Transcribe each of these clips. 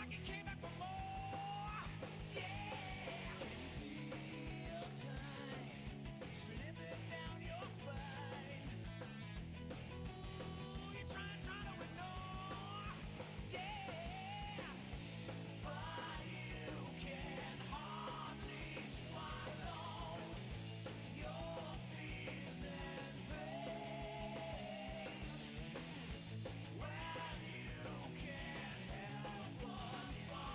like you came back for more. Yeah, can you feel time slipping down your spine? Ooh, you're trying to ignore. Yeah, but you can hardly swallow your fears and pain when you can't help but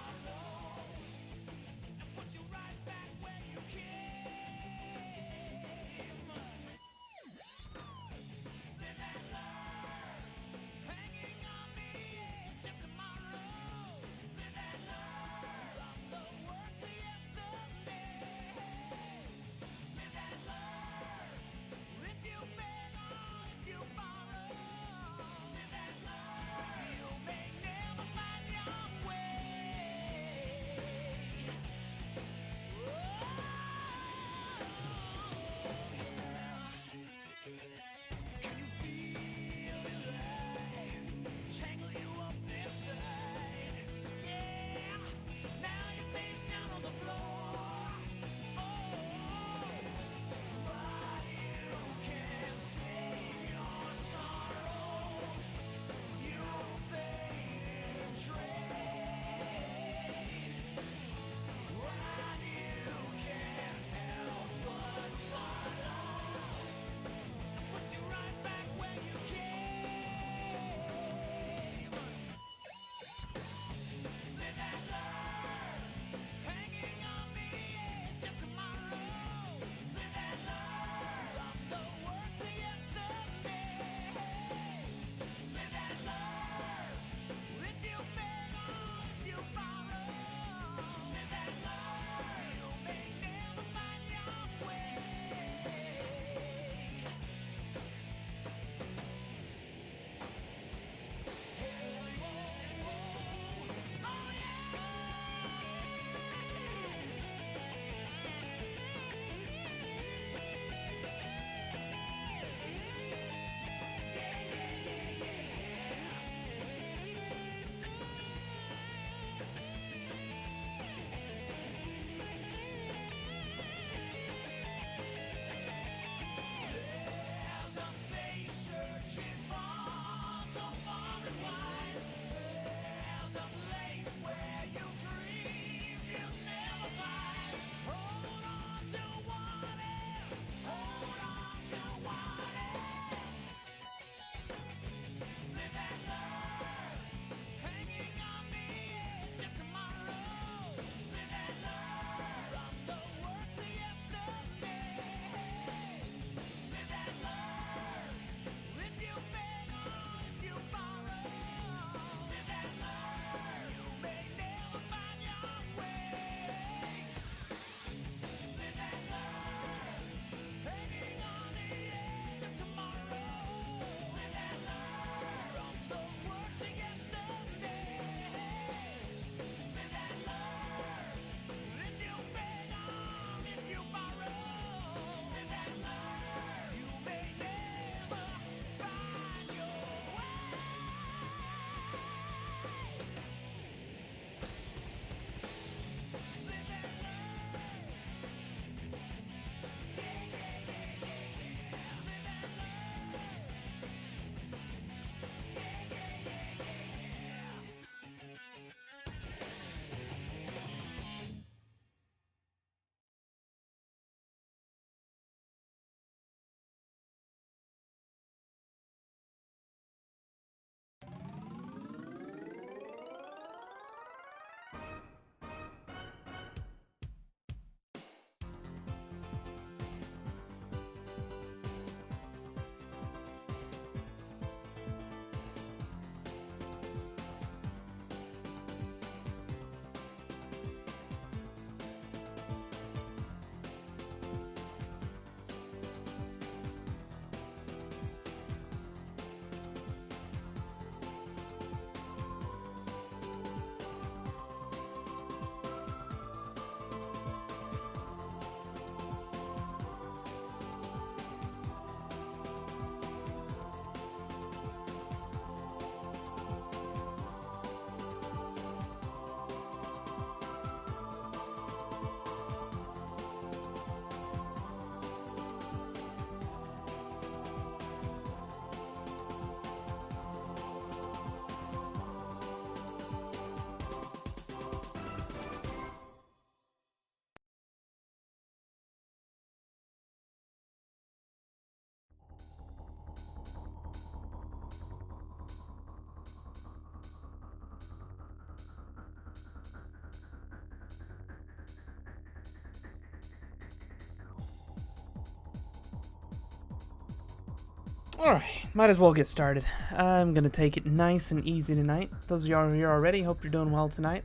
Alright, might as well get started. I'm gonna take it nice and easy tonight. Those of y'all here already, hope you're doing well tonight.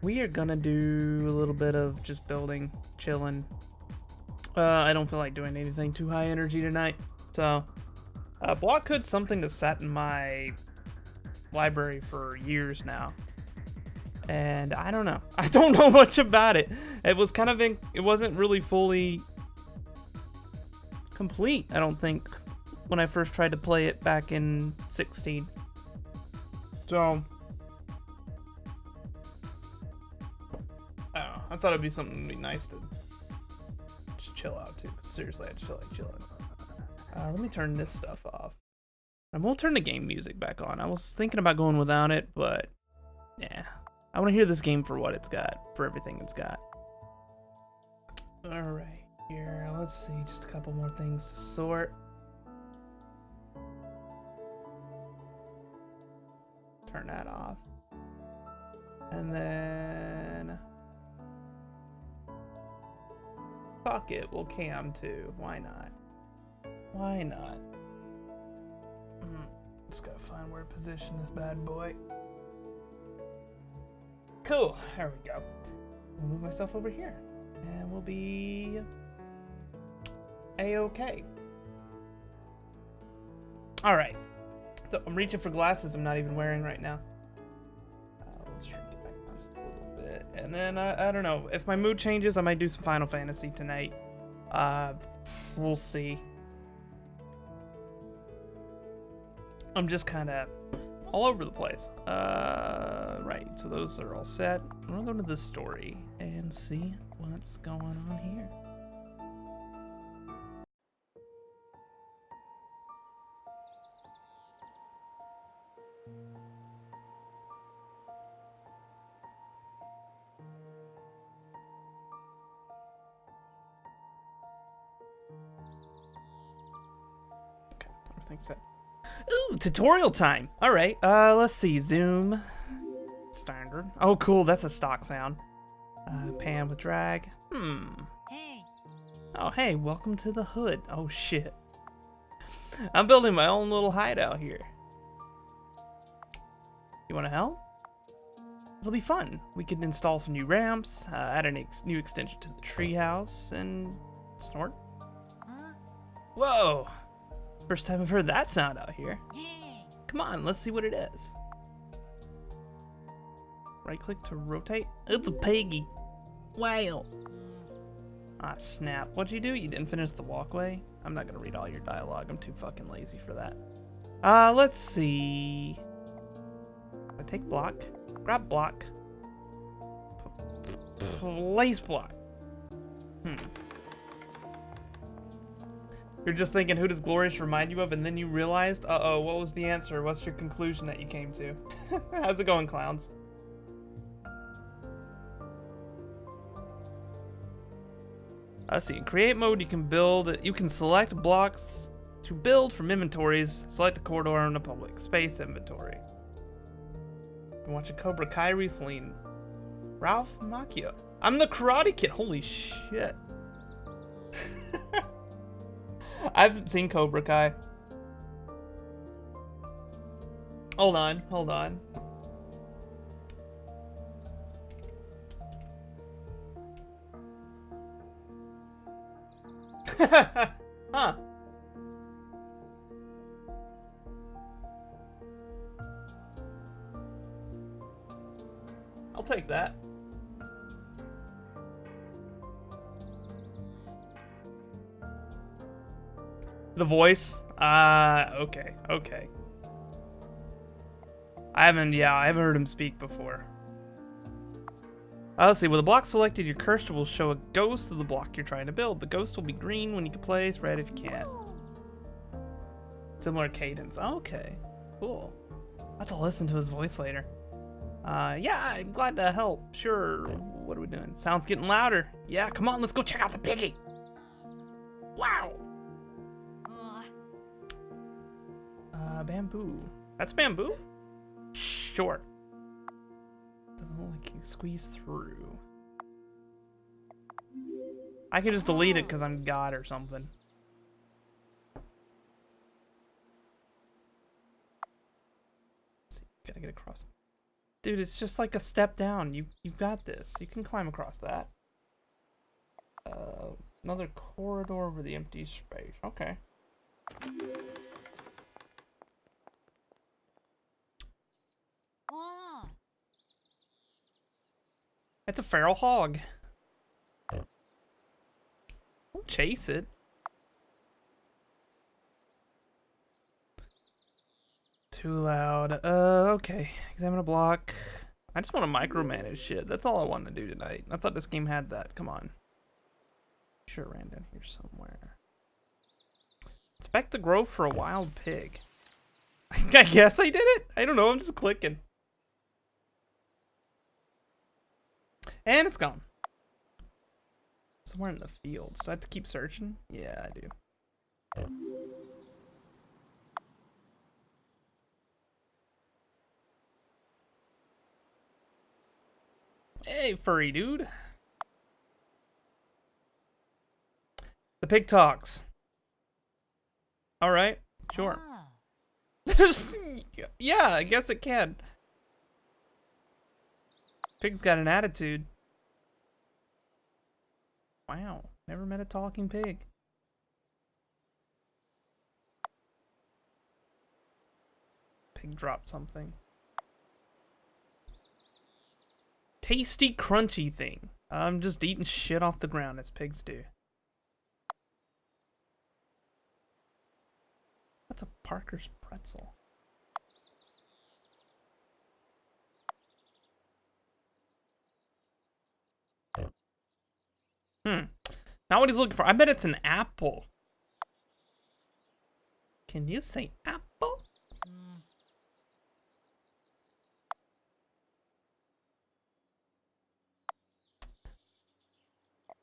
We are gonna do a little bit of just building, chilling. I don't feel like doing anything too high energy tonight. So, Block Hood's something that's sat in my library for years now. And I don't know. I don't know much about it. It was kind of it wasn't really fully complete, I don't think, when I first tried to play it back in 16. So, I thought it'd be something be nice to just chill out too. Seriously, I just feel like chilling. Let me turn this stuff off. And we'll turn the game music back on. I was thinking about going without it, but yeah. I want to hear this game for what it's got, for everything it's got. Alright, here, let's see, just a couple more things to sort. Turn that off. And then... fuck it, we'll cam too. Why not? Why not? Just gotta find where to position this bad boy. Cool, there we go. I'll move myself over here. And we'll be... A-okay. Alright. So I'm reaching for glasses I'm not even wearing right now. Let's shrink it back down just a little bit. And then, I don't know. If my mood changes, I might do some Final Fantasy tonight. We'll see. I'm just kind of all over the place. Right, so those are all set. I'm gonna go to the story and see what's going on here. Okay, everything's set. Ooh, tutorial time. All right, let's see. Zoom. Standard. Oh, cool. That's a stock sound. Pan with drag. Hey. Oh, hey, welcome to the hood. Oh, shit. I'm building my own little hideout here. You want to help? It'll be fun. We could install some new ramps, add a new extension to the treehouse, and snort. Huh? Whoa! First time I've heard that sound out here. Hey. Come on, let's see what it is. Right click to rotate. It's a piggy. Wow. Ah, snap. What'd you do? You didn't finish the walkway? I'm not gonna read all your dialogue. I'm too fucking lazy for that. Let's see. I take block. Grab block. Place block. You're just thinking, who does Glorious remind you of? And then you realized, uh-oh, what was the answer? What's your conclusion that you came to? How's it going, clowns? Let's see, in create mode, you can select blocks to build from inventories. Select the corridor on the public space inventory. Been watching Cobra Kai recently. Ralph Macchio. I'm the Karate Kid. Holy shit. I've seen Cobra Kai. Hold on, hold on. Huh. I'll take that. The voice? Okay, okay. I haven't heard him speak before. Let's see, with the block selected, your cursor will show a ghost of the block you're trying to build. The ghost will be green when you can place, red if you can't. Similar cadence. Okay, cool. I'll have to listen to his voice later. Yeah, I'm glad to help. Sure, what are we doing? Sound's getting louder. Yeah, come on, let's go check out the piggy. Wow. Bamboo. That's bamboo? Sure. Doesn't look like you can squeeze through. I can just delete it because I'm God or something. get across? Dude, it's just like a step down. You've got this. You can climb across that. Another corridor over the empty space. Okay. 와. It's a feral hog. Don't chase it. Too loud. Okay. Examine a block. I just want to micromanage shit. That's all I want to do tonight. I thought this game had that. Come on. Sure, ran down here somewhere. Inspect the grove for a wild pig. I guess I did it. I don't know. I'm just clicking. And it's gone. Somewhere in the fields. Do I have to keep searching? Yeah, I do. Hey, furry dude. The pig talks. Alright, sure. Yeah, I guess it can. Pig's got an attitude. Wow, never met a talking pig. Pig dropped something. Tasty, crunchy thing. I'm just eating shit off the ground as pigs do. What's a Parker's pretzel? Not what he's looking for. I bet it's an apple. Can you say apple?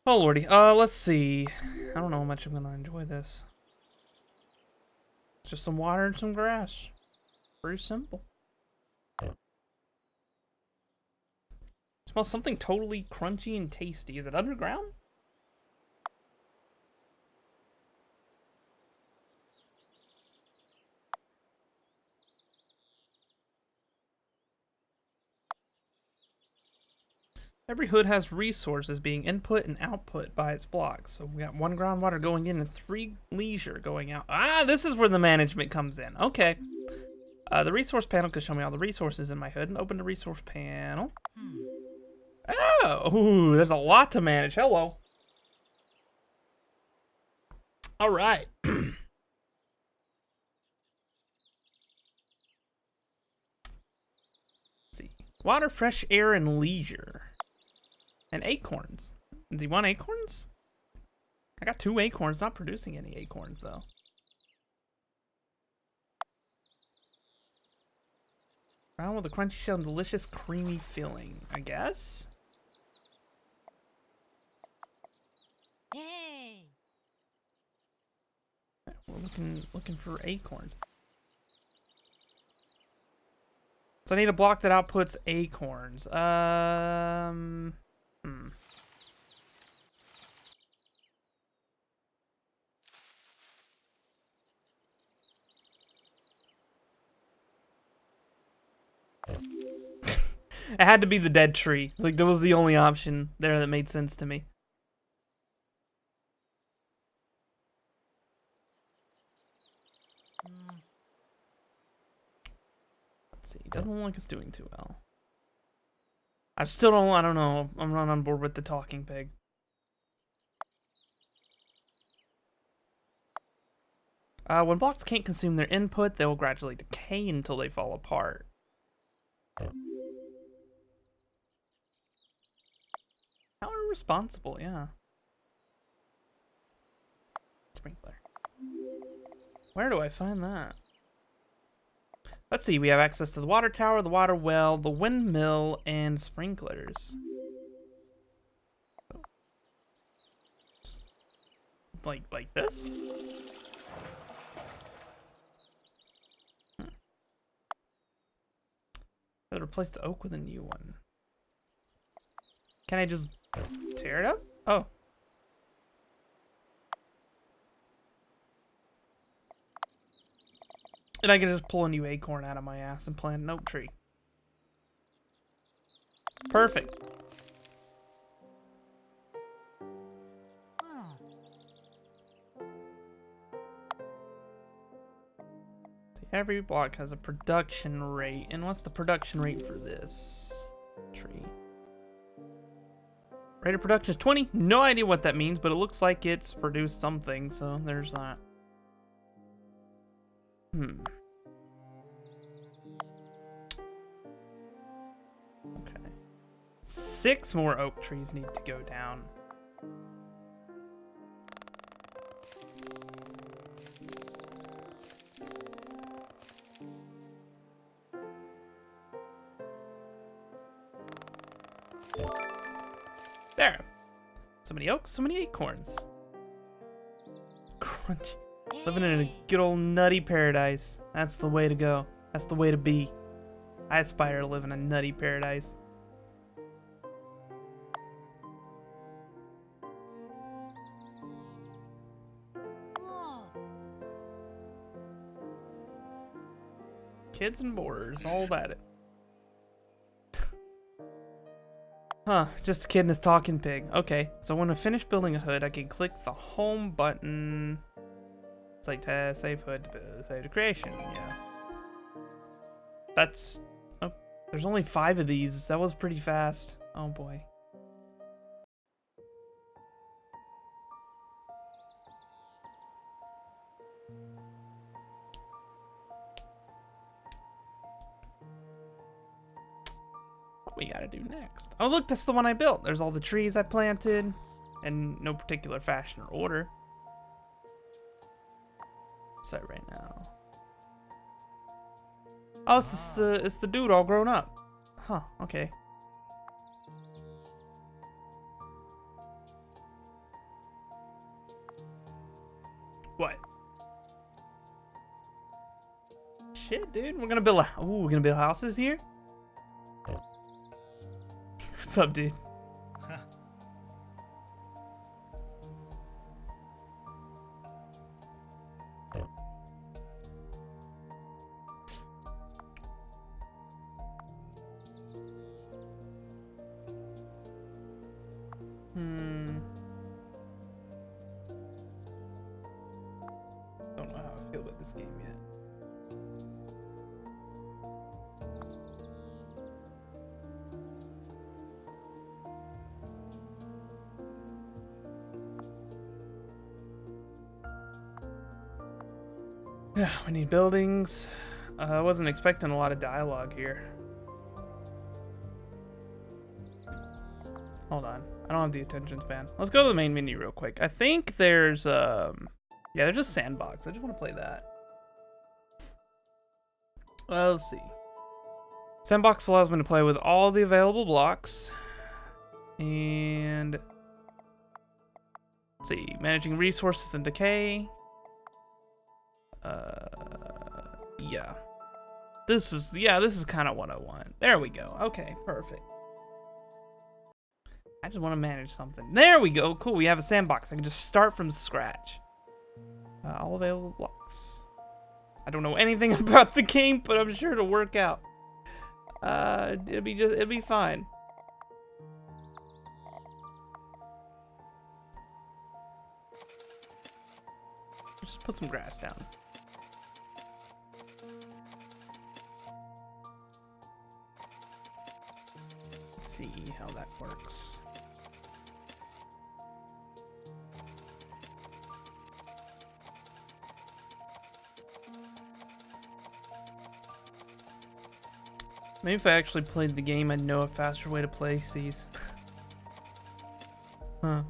Oh lordy. Let's see. I don't know how much I'm gonna enjoy this. Just some water and some grass. Very simple. Smells something totally crunchy and tasty. Is it underground? Every hood has resources being input and output by its blocks. So we got 1 groundwater going in and 3 leisure going out. Ah, this is where the management comes in. Okay. The resource panel could show me all the resources in my hood. And open the resource panel. Oh, ooh, there's a lot to manage. Hello. All right. See. Water, fresh air, and leisure. And acorns. Does he want acorns? I got 2 acorns, not producing any acorns though. Round with a crunchy shell and delicious creamy filling, I guess? Hey. We're looking for acorns. So I need a block that outputs acorns. It had to be the dead tree. Like, that was the only option there that made sense to me. Let's see. Doesn't look like it's doing too well. I don't know. I'm not on board with the talking pig. When blocks can't consume their input, they will gradually decay until they fall apart. How irresponsible, yeah. Sprinkler. Where do I find that? Let's see, we have access to the water tower, the water well, the windmill, and sprinklers. Just like this? Gotta replace the oak with a new one. Can I just tear it up? Oh. And I can just pull a new acorn out of my ass and plant an oak tree. Perfect. Every block has a production rate. And what's the production rate for this tree? Rate of production is 20. No idea what that means, but it looks like it's produced something, so there's that. Okay. 6 more oak trees need to go down. There. So many oaks, so many acorns. Crunch. Living in a good old nutty paradise. That's the way to go. That's the way to be. I aspire to live in a nutty paradise. Kids and borders, all about it. Huh, just a kid and his talking pig. Okay, so when I finish building a hood, I can click the home button. It's like save hood, save to creation, yeah. That's, oh, there's only 5 of these. That was pretty fast. Oh boy. What we gotta do next? Oh look, that's the one I built. There's all the trees I planted, in no particular fashion or order. So right now. Oh, it's the dude all grown up. Huh, okay. What? Shit, dude, we're gonna build we're gonna build houses here? What's up, dude? Don't know how I feel about this game yet. Yeah, we need buildings. I wasn't expecting a lot of dialogue here. Hold on. I don't have the attention span. Let's go to the main menu real quick. I think there's yeah, there's just sandbox. I just want to play that. Well, let's see. Sandbox allows me to play with all the available blocks. And let's see, managing resources and decay. Yeah. This is kind of what I want. There we go. Okay, perfect. I just want to manage something. There we go. Cool. We have a sandbox. I can just start from scratch. All available blocks. I don't know anything about the game, but I'm sure it'll work out. It'll be fine. Just put some grass down. Let's see how that works. Maybe if I actually played the game, I'd know a faster way to place these. Huh.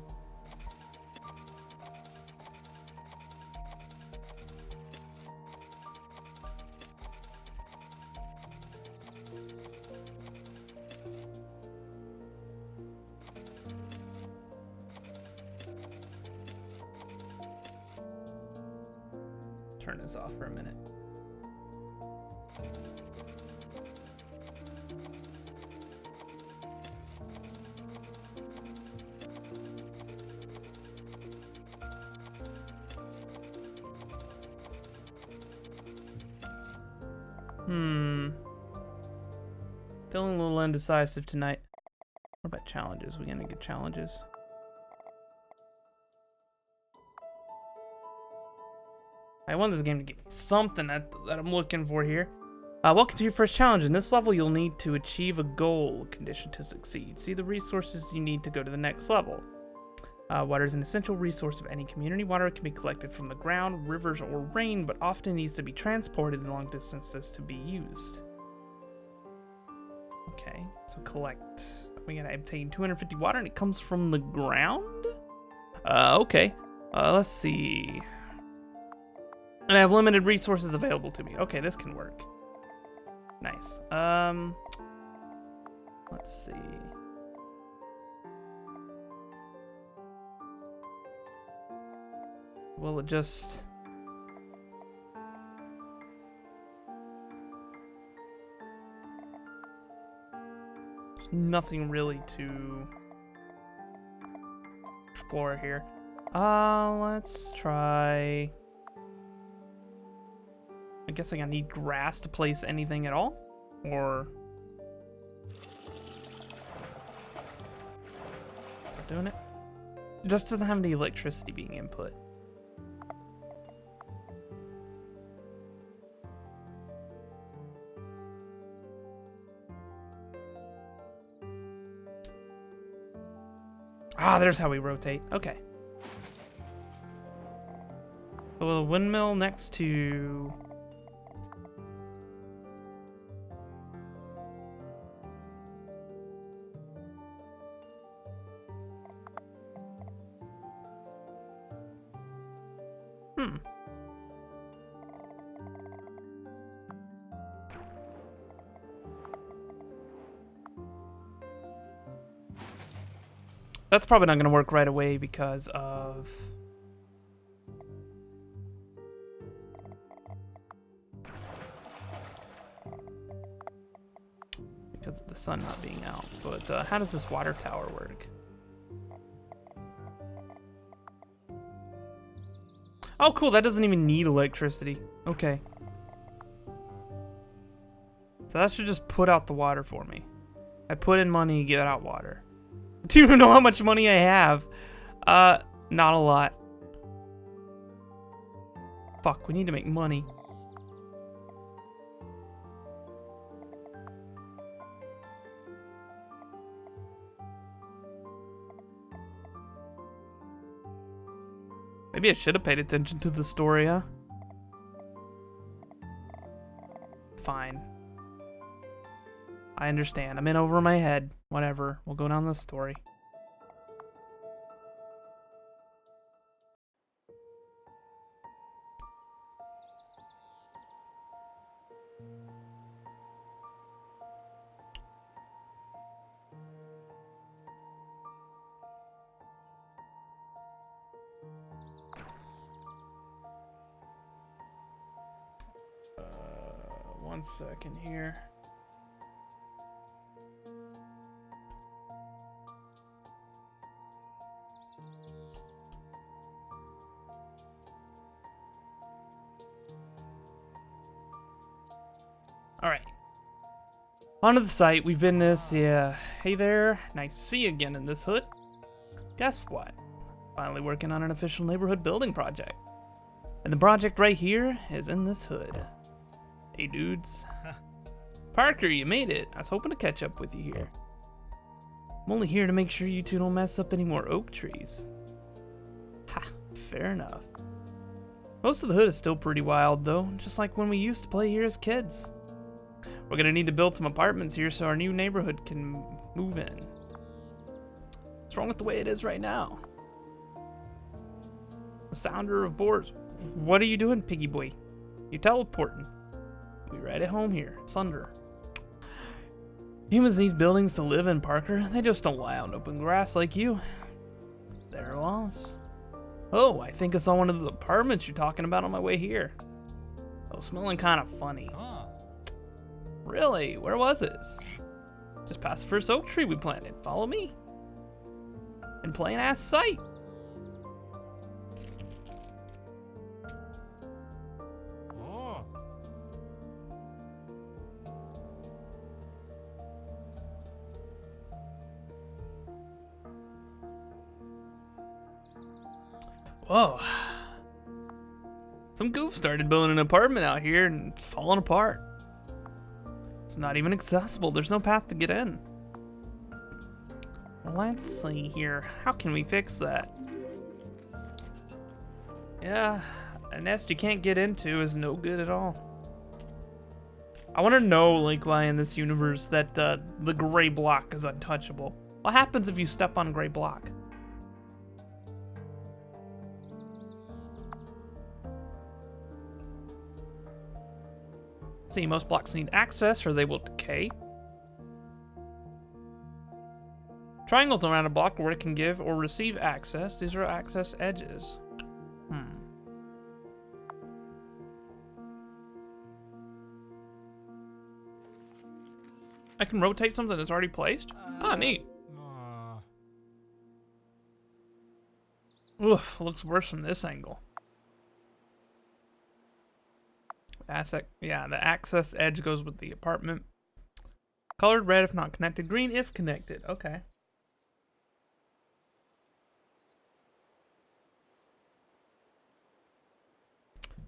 Turn this off for a minute. Feeling a little indecisive tonight. challenges. We're gonna get challenges. I want this game to give me something that I'm looking for here. Welcome to your first challenge. In this level, you'll need to achieve a goal condition to succeed. See the resources you need to go to the next level. Water is an essential resource of any community. Water can be collected from the ground, rivers, or rain, but often needs to be transported long distances to be used. Okay, so collect. We gotta obtain 250 water, and it comes from the ground? Okay. Let's see. And I have limited resources available to me. Okay, this can work. Nice. Let's see. Will it just... There's nothing really to explore here. Let's try... I guess I need grass to place anything at all? Or... Is that doing it? It just doesn't have any electricity being input. Ah, there's how we rotate. Okay. So the windmill next to... That's probably not going to work right away because of... Because of the sun not being out. But how does this water tower work? Oh, cool. That doesn't even need electricity. Okay. So that should just put out the water for me. I put in money, get out water. Do you know how much money I have? Not a lot. Fuck, we need to make money. Maybe I should have paid attention to the story, huh? Fine. I understand. I'm in over my head. Whatever. We'll go down the story. One second here. Alright. Onto the site. We've been this, yeah. Hey there. Nice to see you again in this hood. Guess what? Finally working on an official neighborhood building project. And the project right here is in this hood. Hey dudes. Parker, you made it. I was hoping to catch up with you here. I'm only here to make sure you two don't mess up any more oak trees. Ha, fair enough. Most of the hood is still pretty wild though, just like when we used to play here as kids. We're gonna need to build some apartments here so our new neighborhood can move in. What's wrong with the way it is right now? The sounder of boards. What are you doing, piggy boy? You're teleporting. We right at home here. Sunder. Humans need buildings to live in, Parker. They just don't lie on open grass like you. They're lost. Oh, I think I saw one of those apartments you're talking about on my way here. Oh, smelling kind of funny. Really? Where was this? Just past the first oak tree we planted. Follow me. In plain ass sight. Whoa. Some goof started building an apartment out here and it's falling apart. It's not even accessible. There's no path to get in. Let's see here. How can we fix that? Yeah, a nest you can't get into is no good at all. I want to know, like, why in this universe that the gray block is untouchable. What happens if you step on gray block? See, most blocks need access or they will decay. Triangles around a block where it can give or receive access. These are access edges. I can rotate something that's already placed? Ah, neat. Oof, looks worse from this angle. Yeah, the access edge goes with the apartment. Colored red if not connected, green if connected. Okay.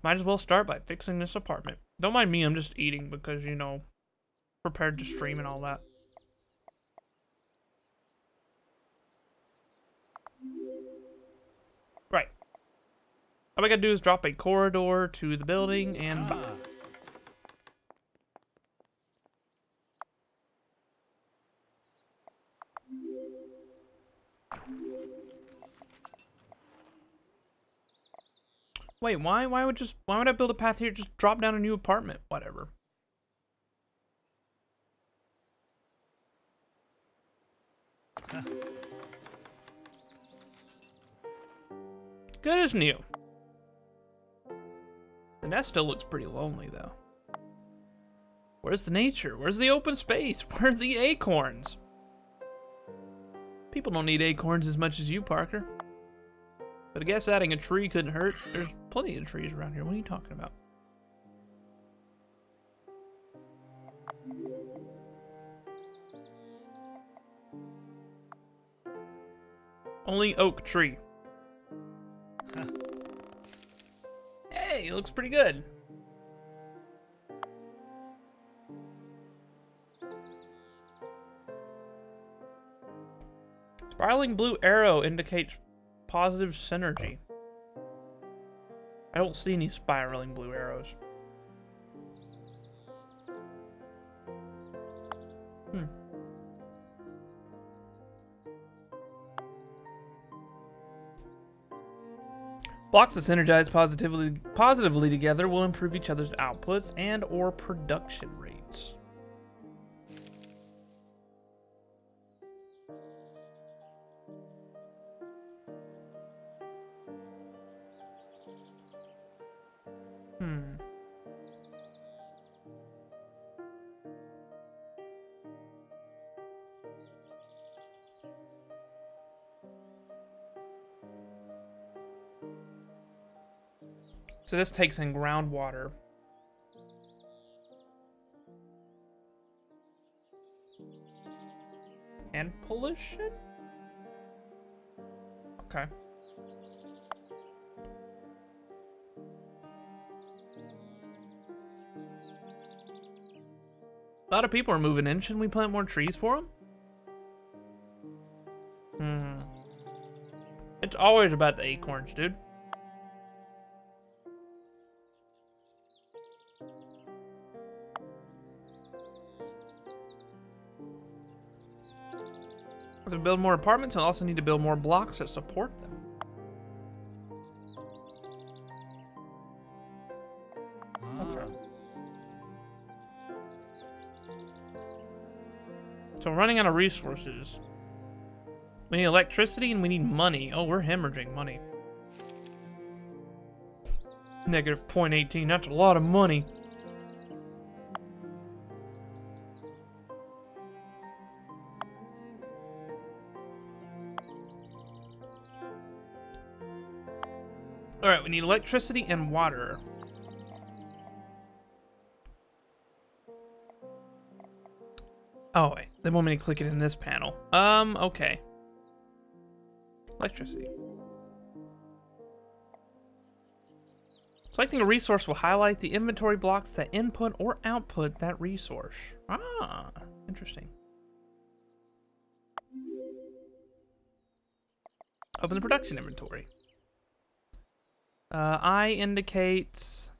Might as well start by fixing this apartment. Don't mind me, I'm just eating because, you know, prepared to stream and all that. Right. All I gotta do is drop a corridor to the building and bye. Wait, why would I build a path here? Just drop down a new apartment, whatever. Good as new. The nest still looks pretty lonely, though. Where's the nature? Where's the open space? Where are the acorns? People don't need acorns as much as you, Parker. But I guess adding a tree couldn't hurt. There's plenty of trees around here. What are you talking about? Only oak tree. Huh. Hey, it looks pretty good. Spiraling blue arrow indicates positive synergy. I don't see any spiraling blue arrows. Blocks that synergize positively together will improve each other's outputs and or production rates. So this takes in groundwater. And pollution? Okay. A lot of people are moving in. Shouldn't we plant more trees for them? It's always about the acorns, dude. To build more apartments, I'll also need to build more blocks that support them. Okay. So we're running out of resources. We need electricity and we need money. Oh, we're hemorrhaging money. Negative 0.18, that's a lot of money. Alright, we need electricity and water. Oh, wait. They want me to click it in this panel. Okay. Electricity. Selecting a resource will highlight the inventory blocks that input or output that resource. Ah, interesting. Open the production inventory. I indicates,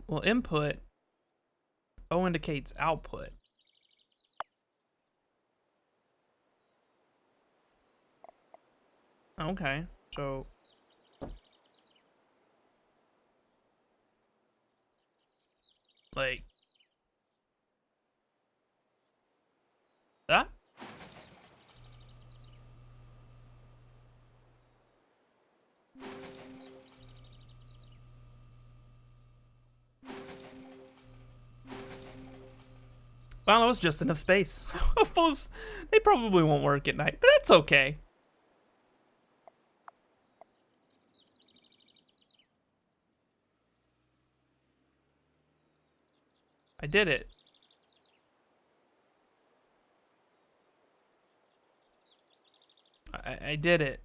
well, input. O indicates output. Okay, so like that. Well, that was just enough space. They probably won't work at night, but that's okay. I did it. I did it.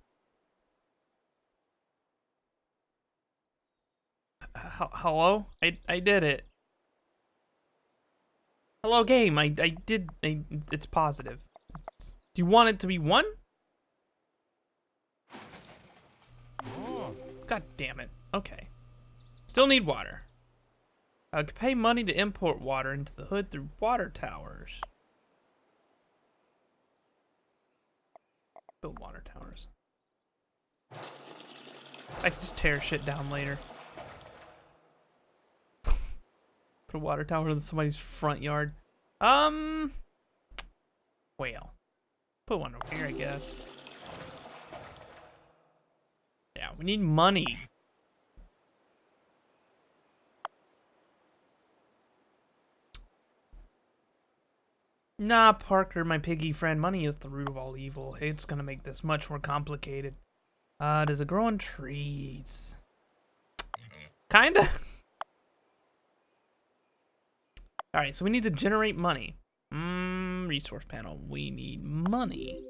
Hello? I did it. Hello, game. It's positive. Do you want it to be 1? Oh, God damn it. Okay. Still need water. I could pay money to import water into the hood through water towers. Build water towers. I can just tear shit down later. Put a water tower in somebody's front yard. Well. Put one over here, I guess. Yeah, we need money. Nah, Parker, my piggy friend, money is the root of all evil. It's gonna make this much more complicated. Does it grow on trees? Kinda. Alright, so we need to generate money. Resource panel. We need money.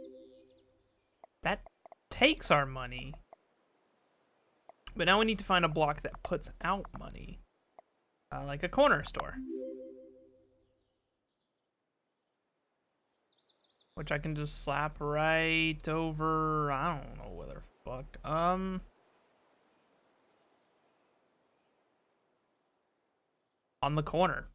That takes our money. But now we need to find a block that puts out money. Like a corner store. Which I can just slap right over, I don't know whether the fuck. On the corner.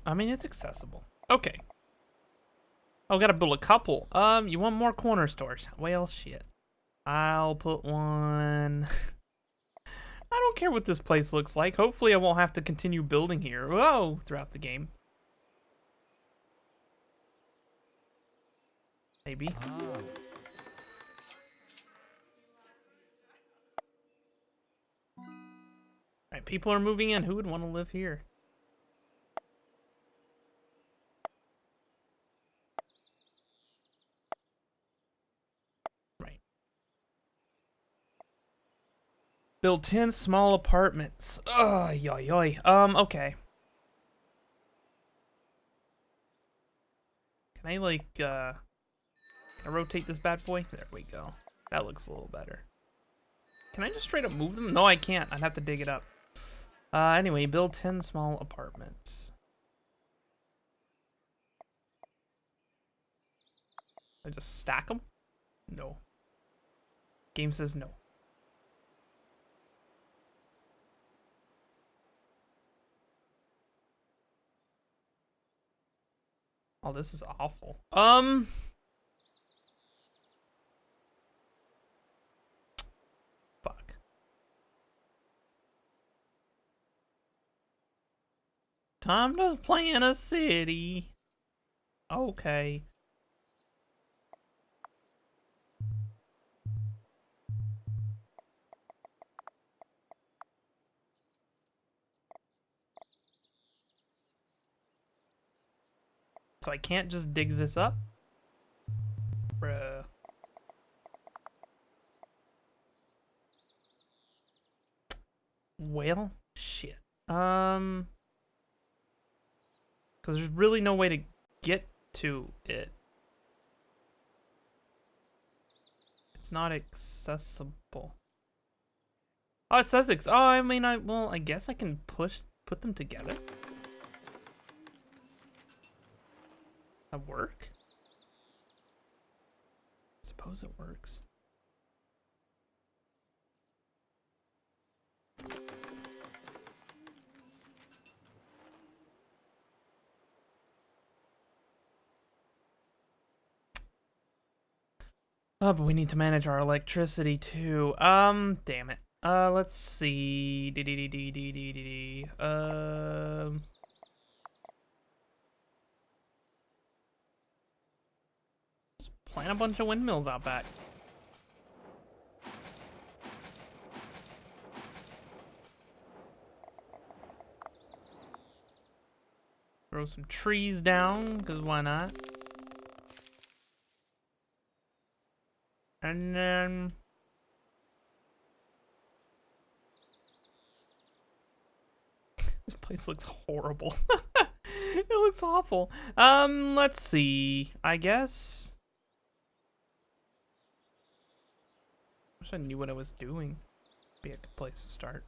I mean, it's accessible. Okay. Oh, gotta build a couple. You want more corner stores? Well, shit. I'll put one. I don't care what this place looks like. Hopefully I won't have to continue building here. Whoa, throughout the game. Maybe. Alright, people are moving in. Who would want to live here? Right. Build 10 small apartments. Ugh, yoy yoy. Okay. Can I, like, can I rotate this bad boy? There we go. That looks a little better. Can I just straight up move them? No, I can't. I'd have to dig it up. Anyway, build 10 small apartments. I just stack them? No. Game says no. Oh, this is awful. Fuck. Time to plan a city. Okay. So I can't just dig this up? Bruh. Well, shit. Because there's really no way to get to it. It's not accessible. Oh, it says oh, I mean, well, I guess I can put them together. That work? Suppose it works. Oh, but we need to manage our electricity too. Damn it. Let's see. Just plant a bunch of windmills out back. Throw some trees down, because why not? And then... this place looks horrible. It looks awful. Let's see. I guess... wish I knew what I was doing. Be a good place to start.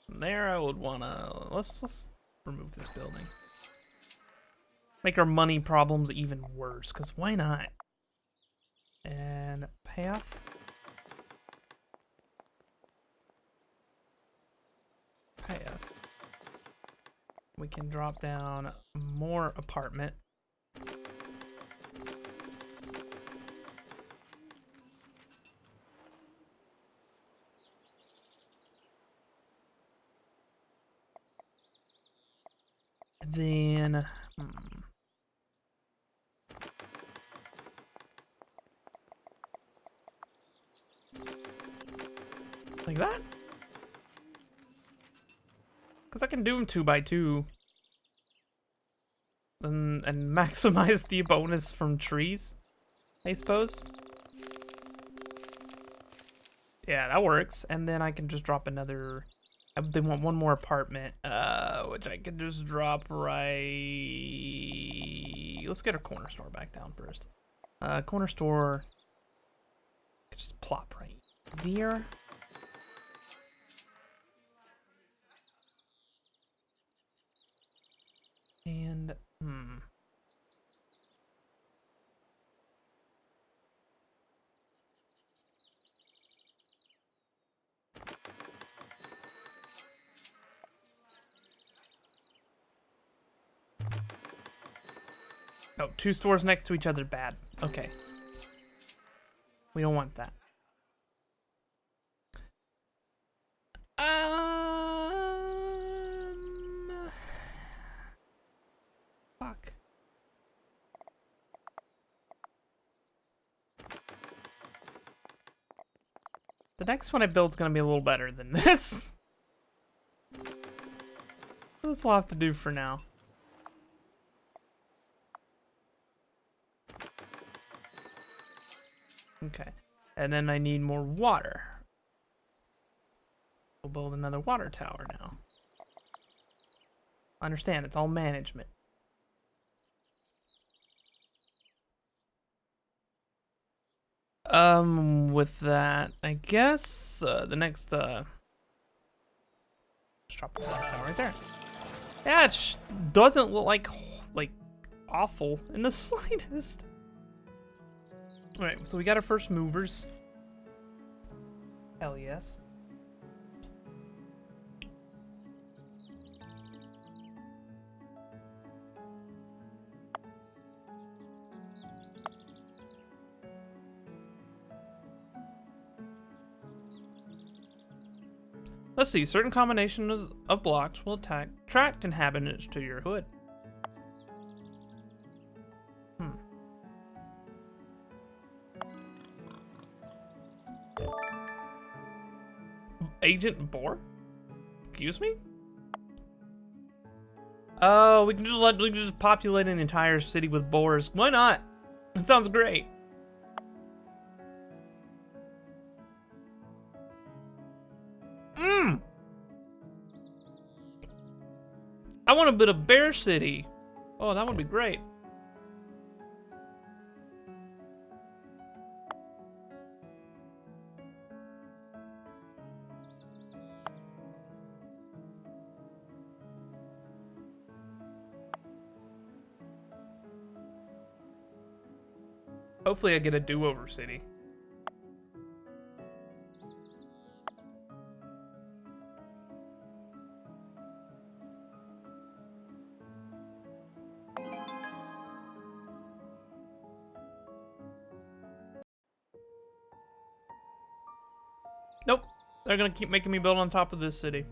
From there, I would wanna let's remove this building. Make our money problems even worse, cause why not? And path. Path. We can drop down more apartment. Then, like that? Because I can do them 2 by 2. And maximize the bonus from trees, I suppose. Yeah, that works. And then I can just drop another... they want one more apartment, which I can just drop right... let's get our corner store back down first. Corner store... just plop right there. And, oh, 2 stores next to each other, bad. Okay. We don't want that. Fuck. The next one I build is gonna be a little better than this. This will have to do for now. Okay, and then I need more water. We'll build another water tower now. Understand, it's all management. With that, I guess the next just drop the water tower right there. Yeah, it doesn't look like awful in the slightest. All right, so we got our first movers. Hell yes. Let's see, certain combinations of blocks will attract inhabitants to your hood. Agent Boar? Excuse me? Oh, we can just populate an entire city with boars. Why not? It sounds great. Mmm. I want a bit of Bear City. Oh, that would be great. Hopefully I get a do-over city. Nope. They're gonna keep making me build on top of this city.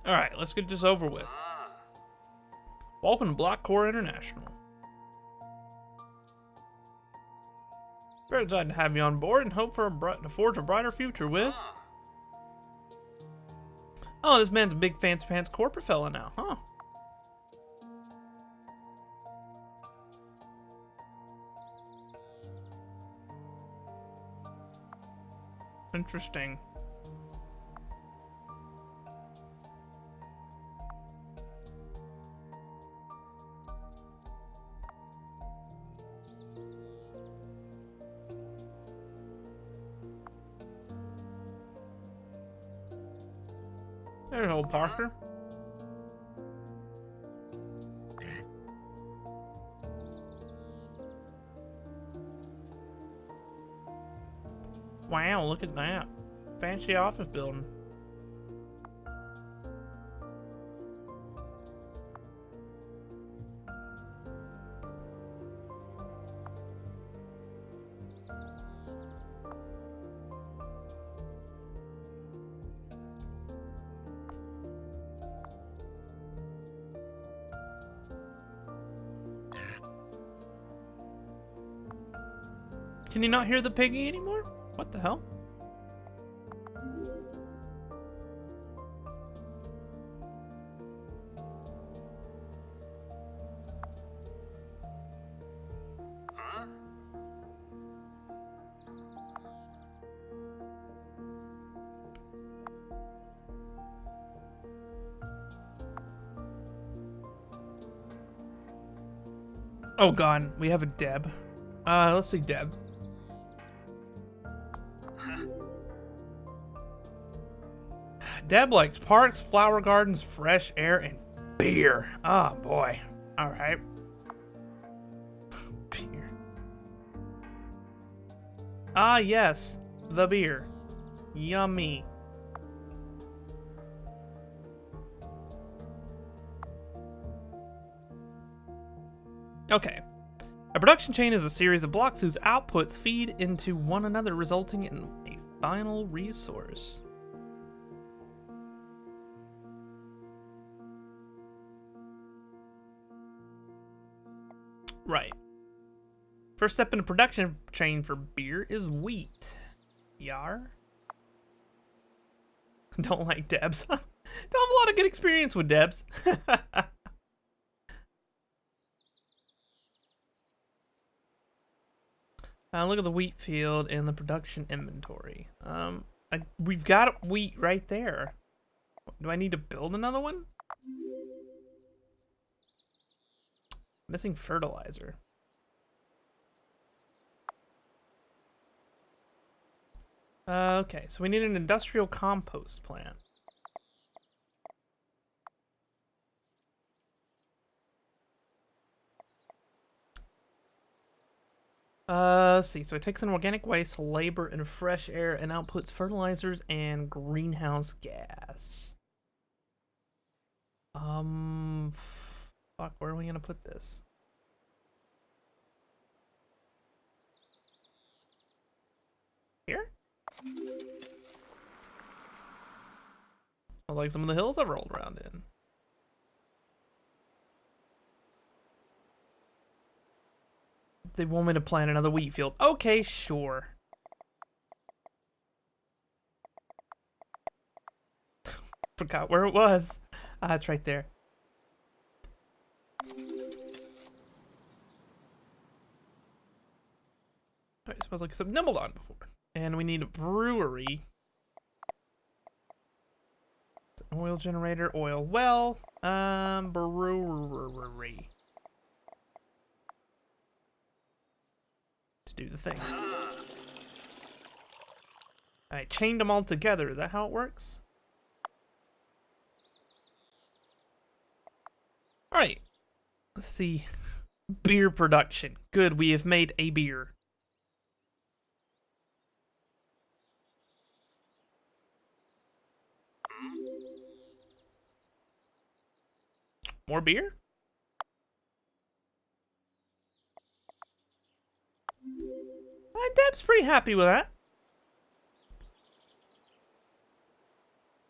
Alright, let's get this over with. Welcome to Block Core International. Very glad to have you on board and hope to forge a brighter future with. Oh, this man's a big fancy pants corporate fella now, huh? Interesting. There's old Parker. Wow, look at that. Fancy office building. Can you not hear the piggy anymore? What the hell? Oh god, we have a Deb. Let's see Deb. Deb likes parks, flower gardens, fresh air, and beer. Oh boy. Alright. Beer. Ah yes, the beer. Yummy. Okay. A production chain is a series of blocks whose outputs feed into one another, resulting in a final resource. Right. First step in the production chain for beer is wheat. Yar? Don't like Debs. Don't have a lot of good experience with Debs. Look at the wheat field and the production inventory. We've got wheat right there. Do I need to build another one? Missing fertilizer. Okay, so we need an industrial compost plant. Let's see. So it takes in organic waste, labor, and fresh air, and outputs fertilizers and greenhouse gas. Fuck, where are we gonna put this? Here? Like some of the hills I've rolled around in. They want me to plant another wheat field. Okay, sure. Forgot where it was. Ah, it's right there. Alright, it smells like some nibbled on before. And we need a brewery. Oil generator, oil well. Brewery. To do the thing. I chained them all together. Is that how it works? Alright. Let's see. Beer production. Good, we have made a beer. More beer? Deb's pretty happy with that.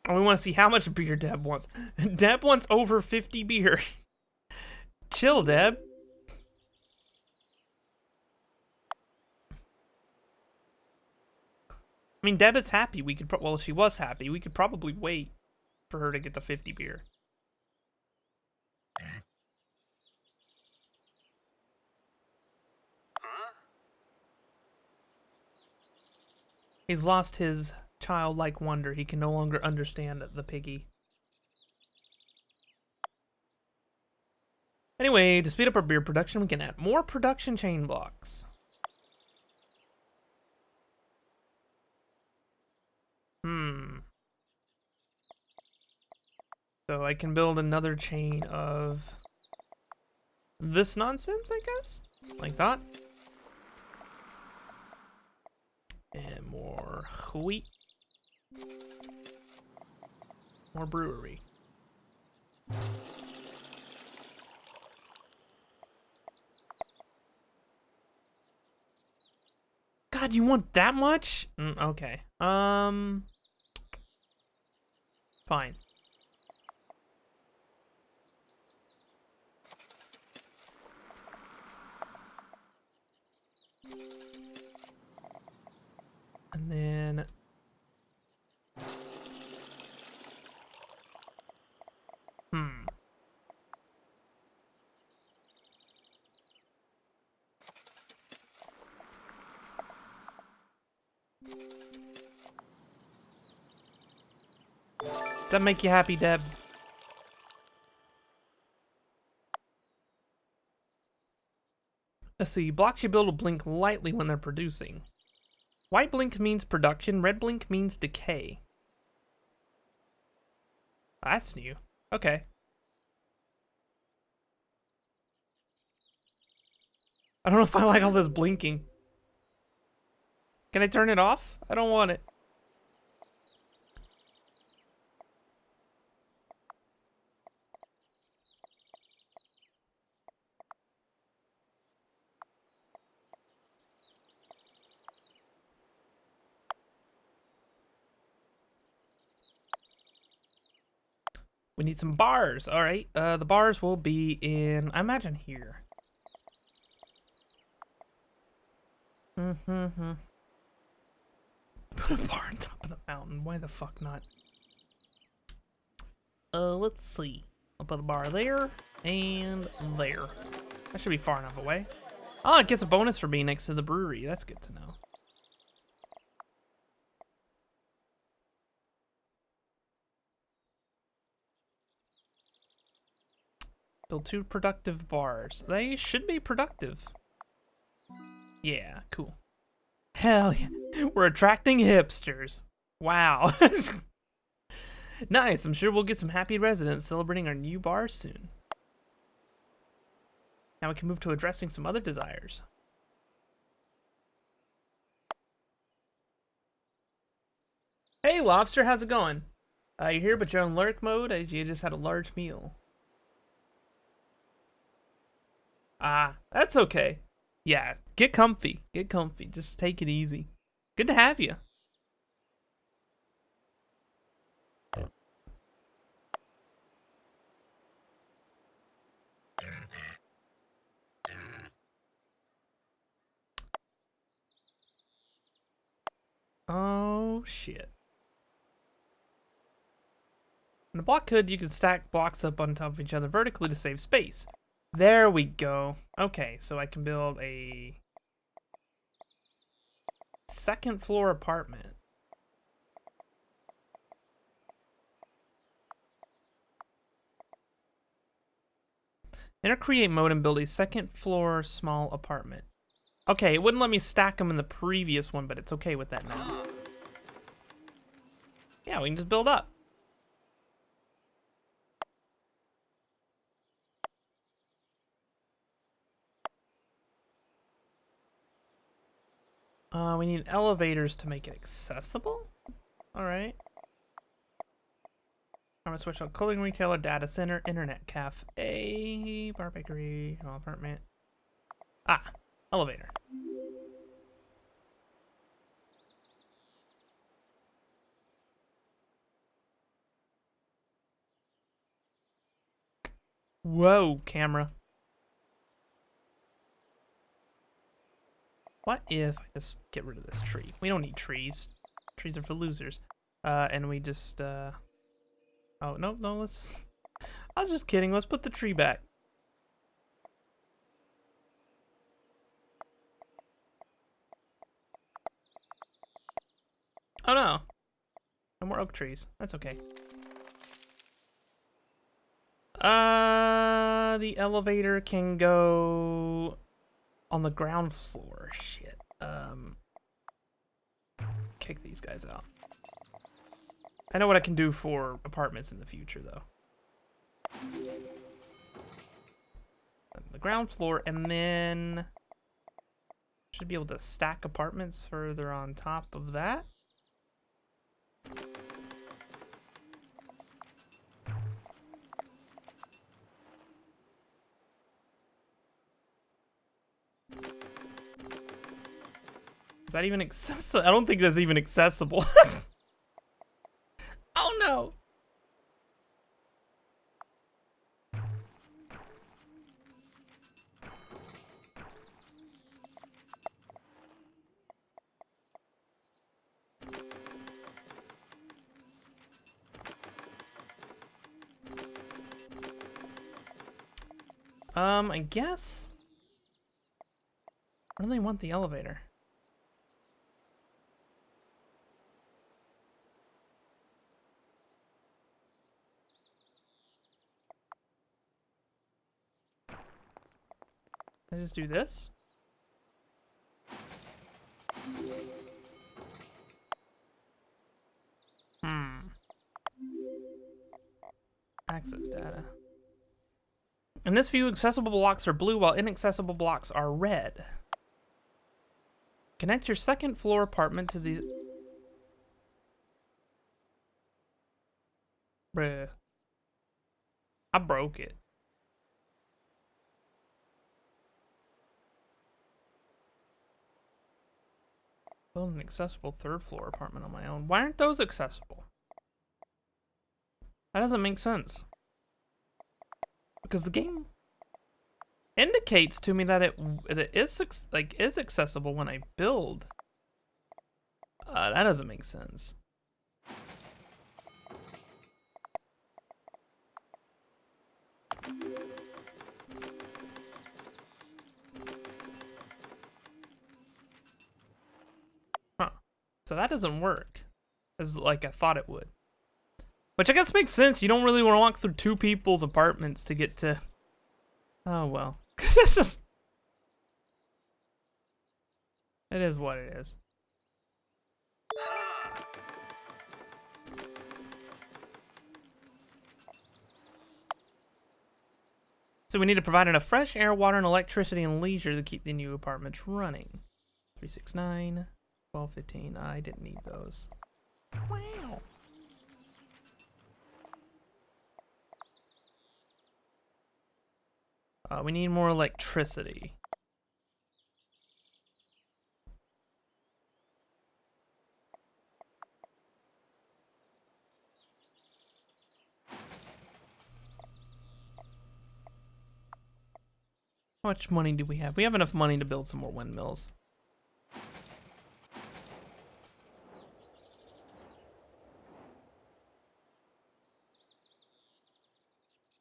Oh, we want to see how much beer Deb wants. Deb wants over 50 beer. Chill, Deb. I mean, Deb is happy. We could, well, she was happy. We could probably wait for her to get the 50 beer. He's lost his childlike wonder. He can no longer understand the piggy. Anyway, to speed up our beer production, we can add more production chain blocks. So I can build another chain of this nonsense, I guess? Like that. And more wheat. More brewery. God, you want that much? Okay. Fine. And then does that make you happy, Deb? Let's see. Blocks you build will blink lightly when they're producing. White blink means production. Red blink means decay. That's new. Okay. I don't know if I like all this blinking. Can I turn it off? I don't want it. We need some bars. All right. The bars will be in, I imagine, here. Put a bar on top of the mountain. Why the fuck not? Let's see. I'll put a bar there and there. That should be far enough away. Oh, it gets a bonus for being next to the brewery. That's good to know. Build 2 productive bars. They should be productive. Yeah, cool. Hell yeah. We're attracting hipsters. Wow. Nice. I'm sure we'll get some happy residents celebrating our new bar soon. Now we can move to addressing some other desires. Hey, Lobster, how's it going? You're here, but you're on lurk mode. You just had a large meal. Ah, that's okay. Yeah, get comfy. Get comfy. Just take it easy. Good to have you. Oh, shit. In a block hood, you can stack blocks up on top of each other vertically to save space. There we go. Okay, so I can build a second floor apartment. Enter create mode and build a second floor small apartment. Okay, it wouldn't let me stack them in the previous one, but it's okay with that now. Yeah, we can just build up. We need elevators to make it accessible. All right. I'm gonna switch on clothing retailer, data center, internet cafe, bar, bakery, apartment. Ah, elevator. Whoa, camera. What if I just get rid of this tree? We don't need trees. Trees are for losers. And we just, oh, no, let's... I was just kidding. Let's put the tree back. Oh, no. No more oak trees. That's okay. The elevator can go on the ground floor. Shit. Kick these guys out. I know what I can do for apartments in the future, though. The ground floor, and then should be able to stack apartments further on top of that. Is that even accessible? I don't think that's even accessible. Oh no! I guess. Where do they want the elevator? I just do this? Access data. In this view, accessible blocks are blue while inaccessible blocks are red. Connect your second floor apartment to the... Bruh. I broke it. Build an accessible third floor apartment on my own. Why aren't those accessible? That doesn't make sense. Because the game indicates to me that it is accessible when I build. That doesn't make sense. Huh. So that doesn't work as like I thought it would. Which I guess makes sense. You don't really want to walk through two people's apartments to get to... Oh, well. It's just... It is what it is. So we need to provide enough fresh air, water, and electricity and leisure to keep the new apartments running. 369, 1215. I didn't need those. Wow. We need more electricity. How much money do we have? We have enough money to build some more windmills.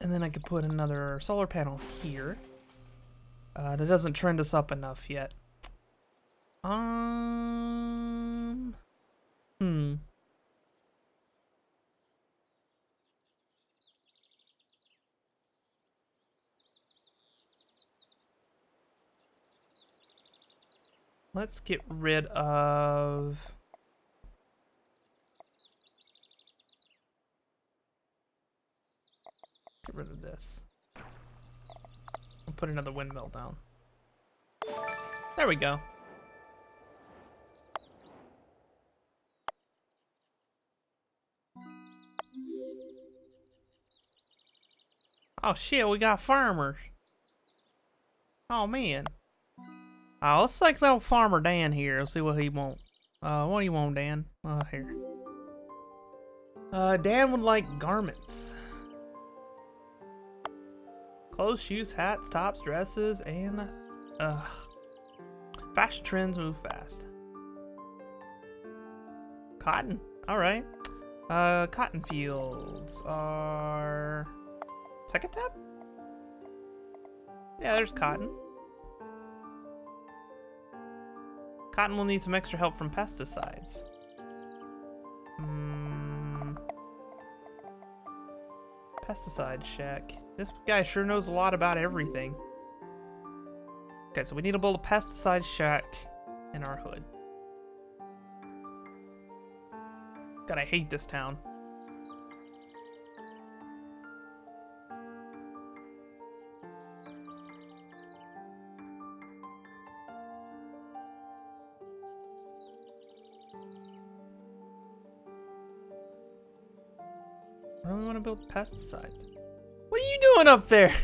And then I could put another solar panel here. That doesn't trend us up enough yet. Let's get rid of... Get rid of this. I'll put another windmill down. There we go. Oh shit, we got farmers. Oh man. Oh, let's like little farmer Dan here. Let's see what he want. What do you want, Dan? Here. Dan would like garments. Clothes, shoes, hats, tops, dresses, and fashion trends move fast. Cotton. Alright. Cotton fields are... Second tab? Yeah, there's cotton. Cotton will need some extra help from pesticides. Pesticide shack. This guy sure knows a lot about everything. Okay, so we need to build a pesticide shack in our hood. God, I hate this town. I don't want to build pesticides. What are you doing up there?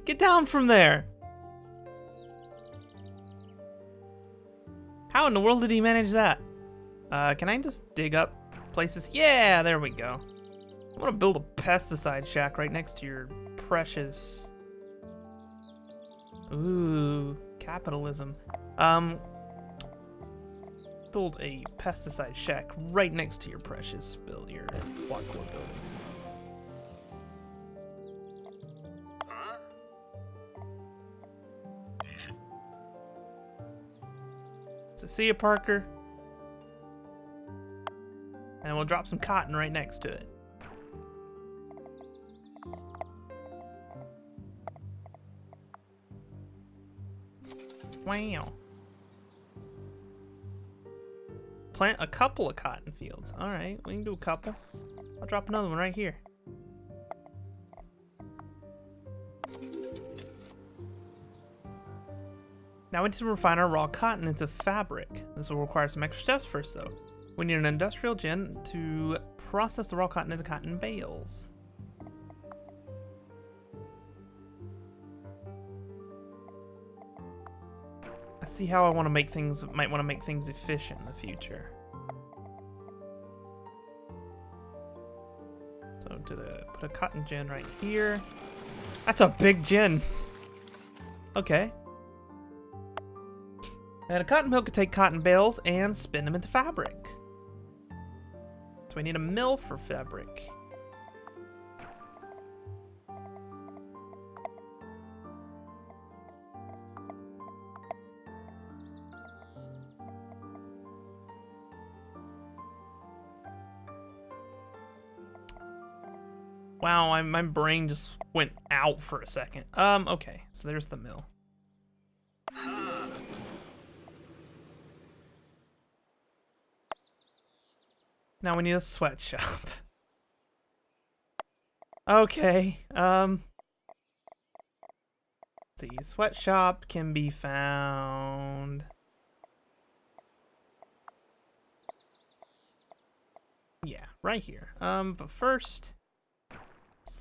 Get down from there. How in the world did he manage that? Can I just dig up places? Yeah, there we go. I want to build a pesticide shack right next to your precious... Ooh, capitalism. Build a pesticide shack right next to your precious build, your quad core building. So see ya, Parker. And we'll drop some cotton right next to it. Wow. Plant a couple of cotton fields. Alright, we can do a couple. I'll drop another one right here. Now we need to refine our raw cotton into fabric. This will require some extra steps first though. We need an industrial gin to process the raw cotton into cotton bales. I see how I want to make things, might want to make things efficient in the future. So put a cotton gin right here. That's a big gin. Okay. And a cotton mill could take cotton bales and spin them into fabric. So we need a mill for fabric. Wow, my brain just went out for a second. Okay, so there's the mill. Now we need a sweatshop. Okay, let's see, sweatshop can be found... Yeah, right here. But first...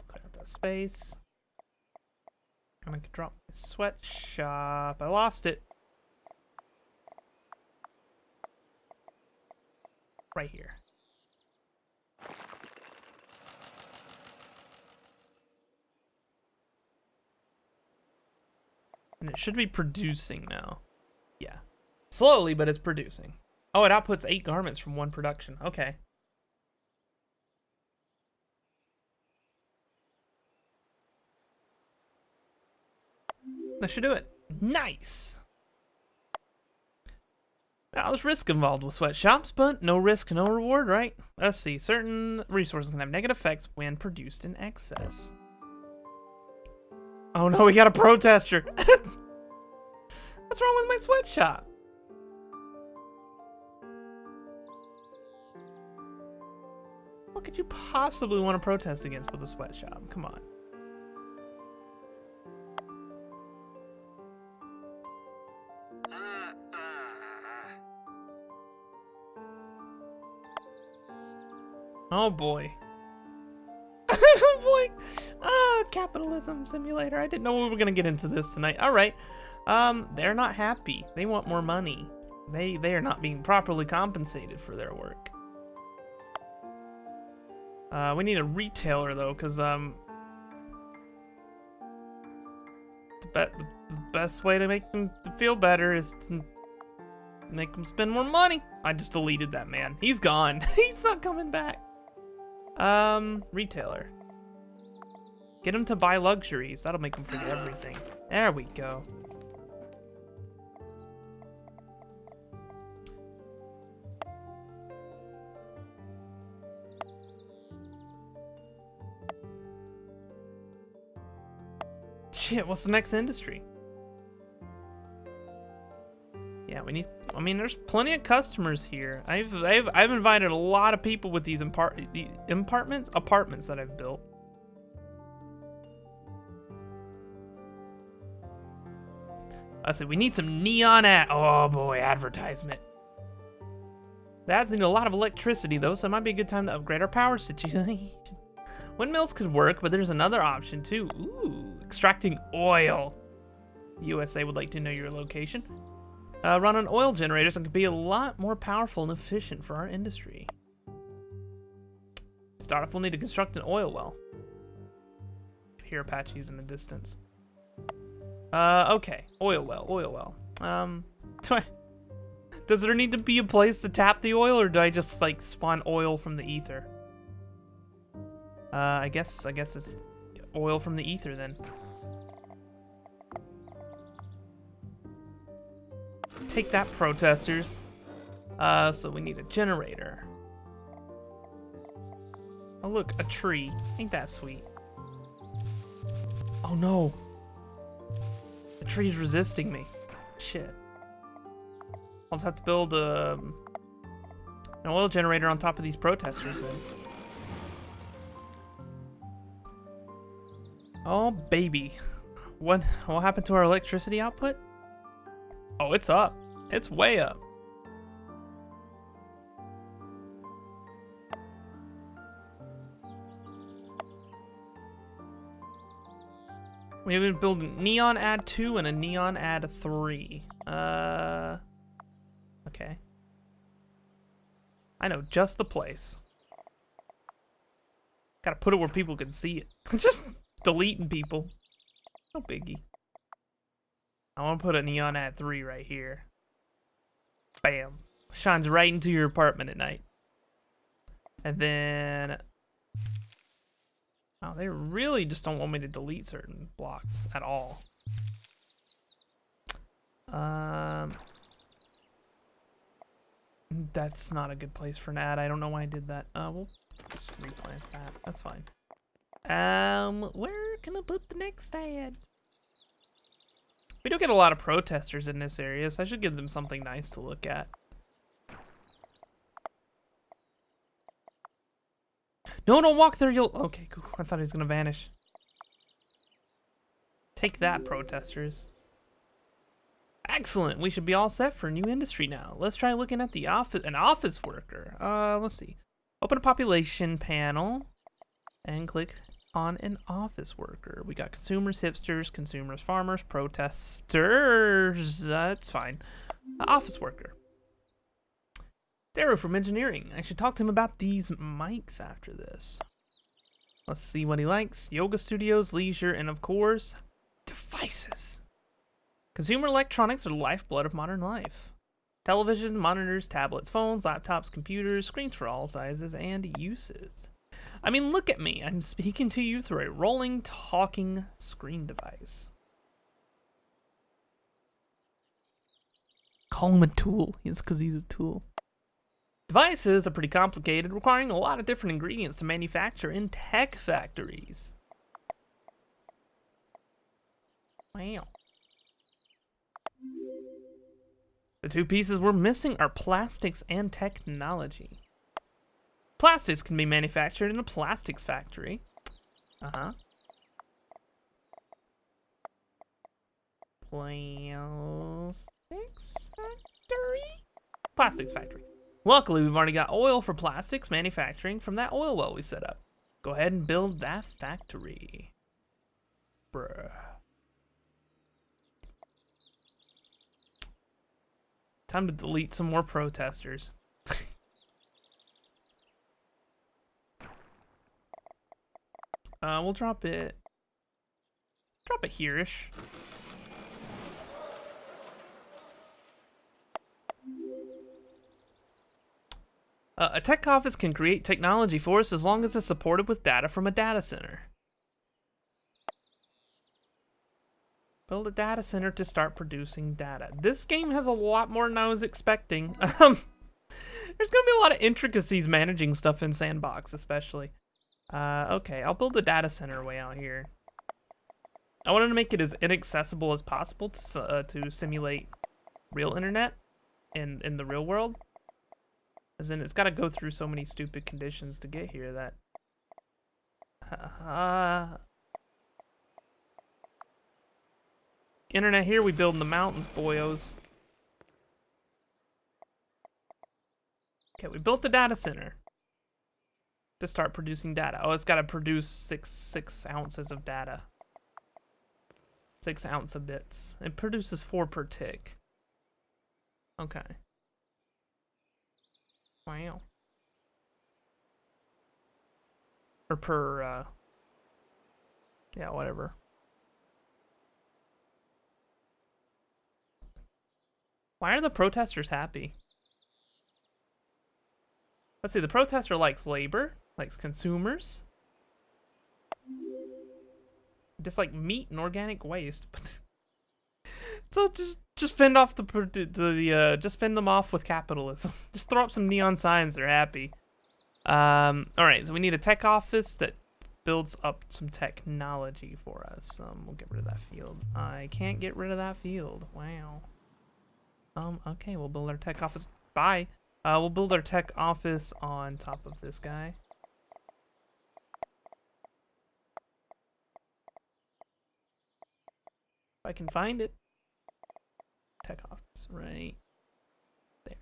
Clear out that space. And I can drop my sweatshop. I lost it. Right here. And it should be producing now. Yeah. Slowly, but it's producing. Oh, it outputs 8 garments from 1 production. Okay. That should do it. Nice. Now, there's risk involved with sweatshops, but no risk, no reward, right? Let's see. Certain resources can have negative effects when produced in excess. Oh no, we got a protester. What's wrong with my sweatshop? What could you possibly want to protest against with a sweatshop? Come on. Oh boy. Oh boy. Capitalism simulator. I didn't know we were gonna get into this tonight. Alright. They're not happy. They want more money. They are not being properly compensated for their work. We need a retailer though, because the best way to make them feel better is to make them spend more money. I just deleted that man. He's gone. He's not coming back. Retailer. Get him to buy luxuries. That'll make him forget everything. There we go. Shit, what's the next industry? Yeah, we need. I mean, there's plenty of customers here. I've invited a lot of people with these apartments that I've built. I said we need some neon oh boy, advertisement. That's need a lot of electricity though, so it might be a good time to upgrade our power situation. Windmills could work, but there's another option too. Ooh, extracting oil. USA would like to know your location. Run on oil generators and could be a lot more powerful and efficient for our industry. Start off, we'll need to construct an oil well. Hear Apaches in the distance. Okay, oil well. Does there need to be a place to tap the oil, or do I just like spawn oil from the ether? I guess it's oil from the ether then. Take that, protesters. So we need a generator. Oh look, a tree. Ain't that sweet? Oh no. The tree's resisting me. Shit. I'll just have to build an oil generator on top of these protesters then. Oh baby. What happened to our electricity output? Oh, it's up. It's way up. We've been building neon add 2 and a neon add 3. Okay. I know just the place. Gotta put it where people can see it. Just deleting people. No biggie. I want to put a neon add 3 right here. Bam. Shines right into your apartment at night. And then... oh, they really just don't want me to delete certain blocks at all. That's not a good place for an ad. I don't know why I did that. We'll just replant that. That's fine. Where can I put the next ad? We do get a lot of protesters in this area, so I should give them something nice to look at. No, don't walk there, you'll... okay, cool. I thought he was gonna vanish. Take that, protesters. Excellent, we should be all set for a new industry now. Let's try looking at the an office worker. Let's see. Open a population panel and click on an office worker. We got consumers, hipsters, consumers, farmers, protesters. That's fine. Office worker. Darrow from engineering. I should talk to him about these mics after this. Let's see what he likes. Yoga studios, leisure, and of course, devices. Consumer electronics are the lifeblood of modern life. Television, monitors, tablets, phones, laptops, computers, screens for all sizes and uses. I mean, look at me. I'm speaking to you through a rolling, talking screen device. Call him a tool. It's because he's a tool. Devices are pretty complicated, requiring a lot of different ingredients to manufacture in tech factories. Wow. The two pieces we're missing are plastics and technology. Plastics can be manufactured in a plastics factory. Uh-huh. Plastics factory? Plastics factory. Luckily, we've already got oil for plastics manufacturing from that oil well we set up. Go ahead and build that factory. Bruh. Time to delete some more protesters. We'll drop it here-ish. A tech office can create technology for us as long as it's supported with data from a data center. Build a data center to start producing data. This game has a lot more than I was expecting. There's gonna be a lot of intricacies managing stuff in Sandbox, especially. Okay, I'll build a data center way out here. I wanted to make it as inaccessible as possible to simulate real internet in the real world. As in, it's got to go through so many stupid conditions to get here that... Internet here, we build in the mountains, boyos. Okay, we built the data center to start producing data. Oh, it's got to produce six ounces of data. 6 ounce of bits. It produces 4 per tick. Okay. Wow. Or per, yeah, whatever. Why are the protesters happy? Let's see, the protester likes labor, likes consumers. Just like meat and organic waste. So just fend off just fend them off with capitalism. Just throw up some neon signs, they're happy. All right, so we need a tech office that builds up some technology for us. We'll get rid of that field. I can't get rid of that field. Wow. Okay, we'll build our tech office. Bye. We'll build our tech office on top of this guy. If I can find it. Tech office, right there.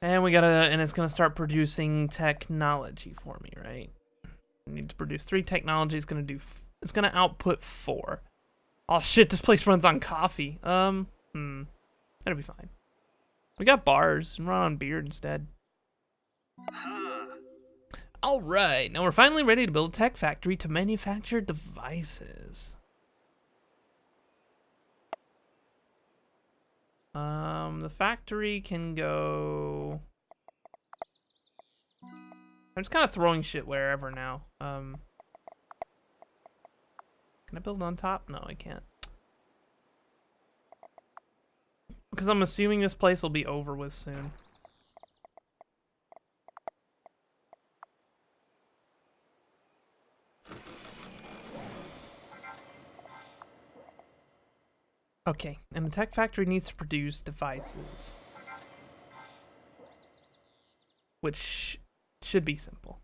And it's gonna start producing technology for me, right? I need to produce 3 technology. It's gonna output 4. Oh shit, this place runs on coffee. That'll be fine. We got bars and run on beer instead. All right, now we're finally ready to build a tech factory to manufacture devices. The factory can go... I'm just kind of throwing shit wherever now. Can I build on top? No, I can't. Because I'm assuming this place will be over with soon. Okay, and the tech factory needs to produce devices. Which should be simple.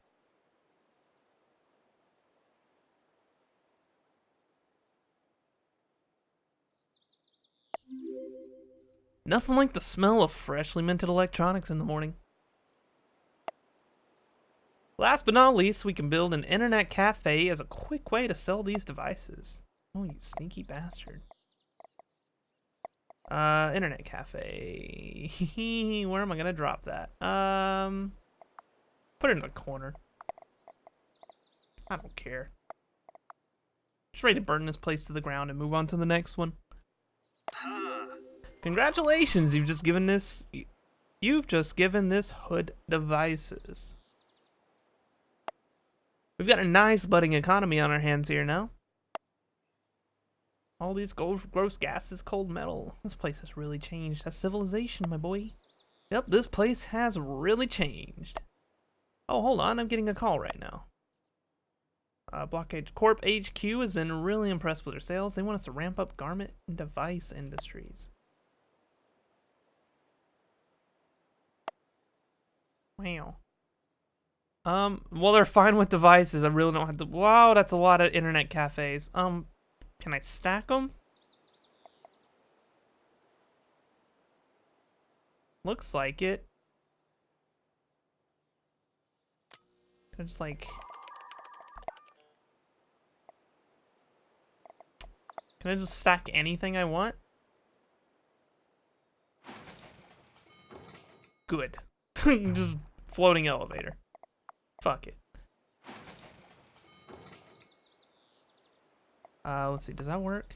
Nothing like the smell of freshly minted electronics in the morning. Last but not least, we can build an internet cafe as a quick way to sell these devices. Oh, you sneaky bastard. Internet cafe. Where am I gonna drop that? Put it in the corner. I don't care. Just ready to burn this place to the ground and move on to the next one. Congratulations, you've just given this hood devices. We've got a nice budding economy on our hands here now. All these gross gases, cold metal. This place has really changed. That's civilization, my boy. Yep, this place has really changed. Oh, hold on. I'm getting a call right now. Blockade Corp HQ has been really impressed with their sales. They want us to ramp up garment and device industries. Wow. Well, they're fine with devices. I really don't have to. Wow, that's a lot of internet cafes. Can I stack them? Looks like it. Can I just like... Can I just stack anything I want? Good. Just floating elevator. Fuck it. Let's see. Does that work?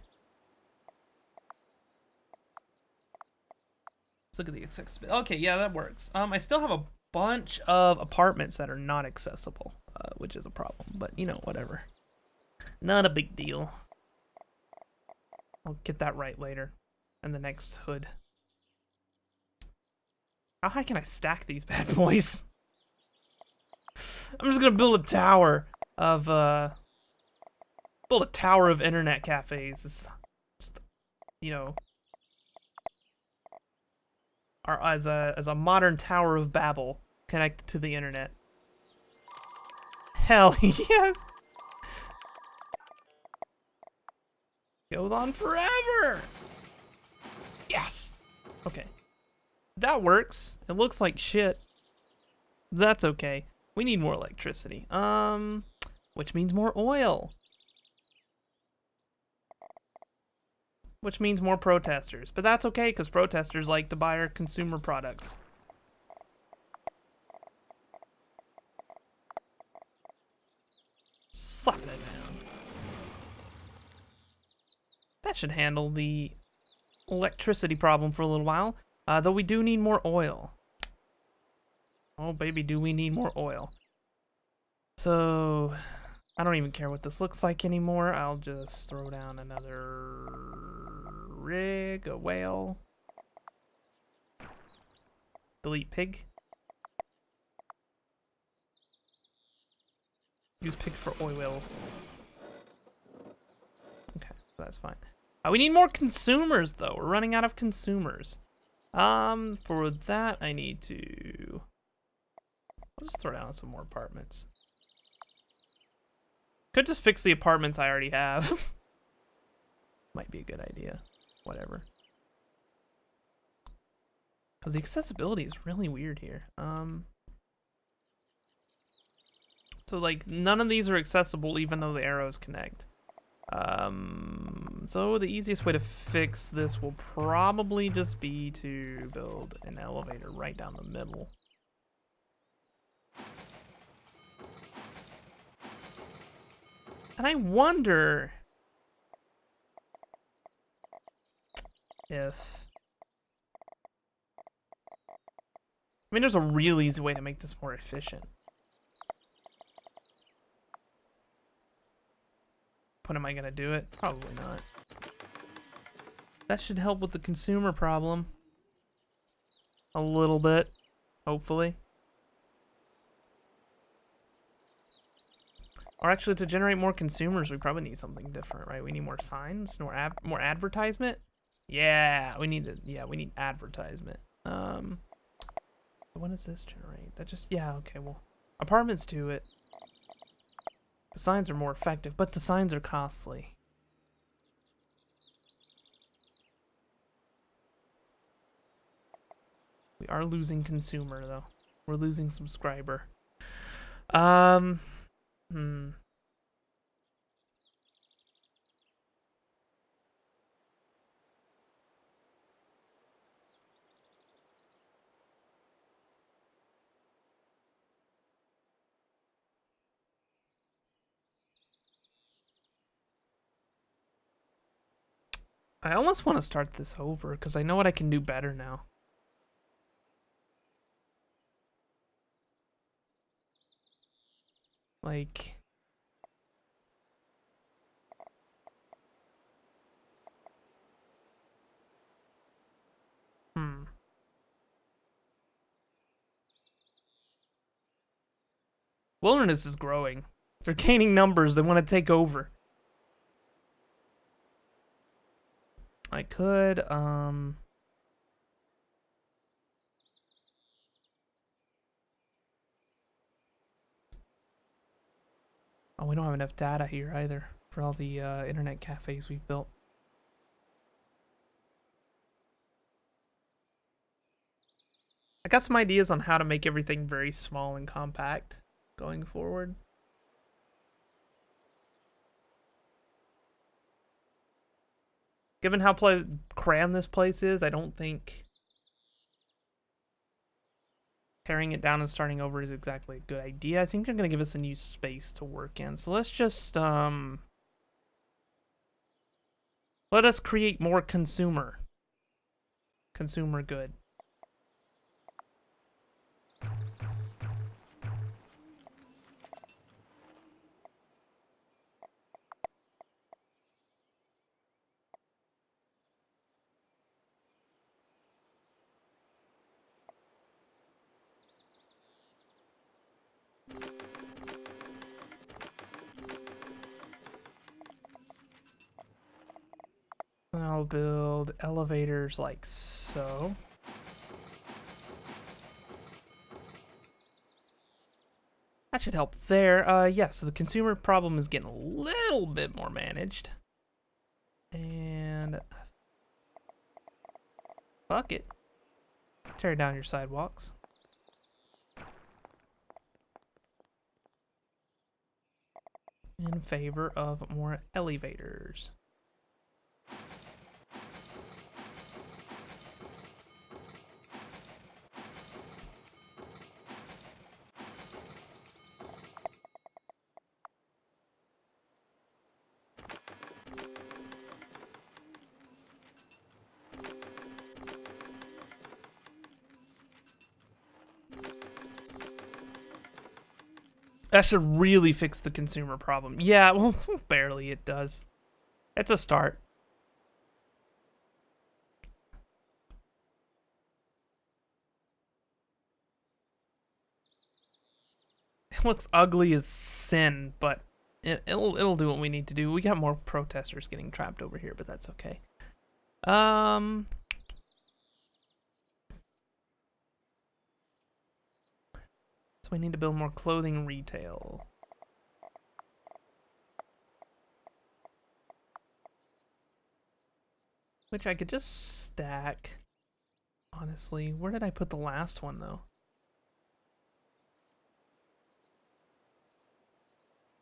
Let's look at the accessibility. Okay, yeah, that works. I still have a bunch of apartments that are not accessible, which is a problem. But, you know, whatever. Not a big deal. I'll get that right later in the next hood. How high can I stack these bad boys? I'm just gonna build a tower of internet cafes. It's just, you know, as a modern Tower of Babel connected to the internet. Hell yes. Goes on forever. Yes. Okay. That works. It looks like shit. That's okay. We need more electricity. Which means more oil. Which means more protesters. But that's okay, because protesters like to buy our consumer products. Slap it down. That should handle the electricity problem for a little while. Though we do need more oil. Oh, baby, do we need more oil. So, I don't even care what this looks like anymore. I'll just throw down another rig, a whale. Delete pig. Use pig for oil. Okay, that's fine. We need more consumers, though. We're running out of consumers. For that, I need to... I'll just throw down some more apartments. Could just fix the apartments I already have. Might be a good idea. Whatever. Because the accessibility is really weird here. So, like, none of these are accessible even though the arrows connect. So the easiest way to fix this will probably just be to build an elevator right down the middle. And I wonder if... I mean, there's a real easy way to make this more efficient. When am I gonna do it? Probably not. That should help with the consumer problem. A little bit, hopefully. Or actually, to generate more consumers, we probably need something different, right? We need more signs, more advertisement. Yeah, we need advertisement. What does this generate? That just, yeah, okay, well, apartments do it. The signs are more effective, but the signs are costly. We are losing consumer, though. We're losing subscriber. I almost want to start this over, because I know what I can do better now. Like... Wilderness is growing. They're gaining numbers. They want to take over. I could, Oh, we don't have enough data here either for all the internet cafes we've built. I got some ideas on how to make everything very small and compact going forward. Given how crammed this place is, I don't think tearing it down and starting over is exactly a good idea. I think they're going to give us a new space to work in. So let's just, let us create more consumer good. I'll build elevators like so. That should help there. Yeah, so the consumer problem is getting a little bit more managed. And fuck it. Tear down your sidewalks. In favor of more elevators. That should really fix the consumer problem. Yeah, well, barely it does. It's a start. It looks ugly as sin, but it'll do what we need to do. We got more protesters getting trapped over here, but that's okay. So we need to build more clothing retail. Which I could just stack. Honestly, where did I put the last one though?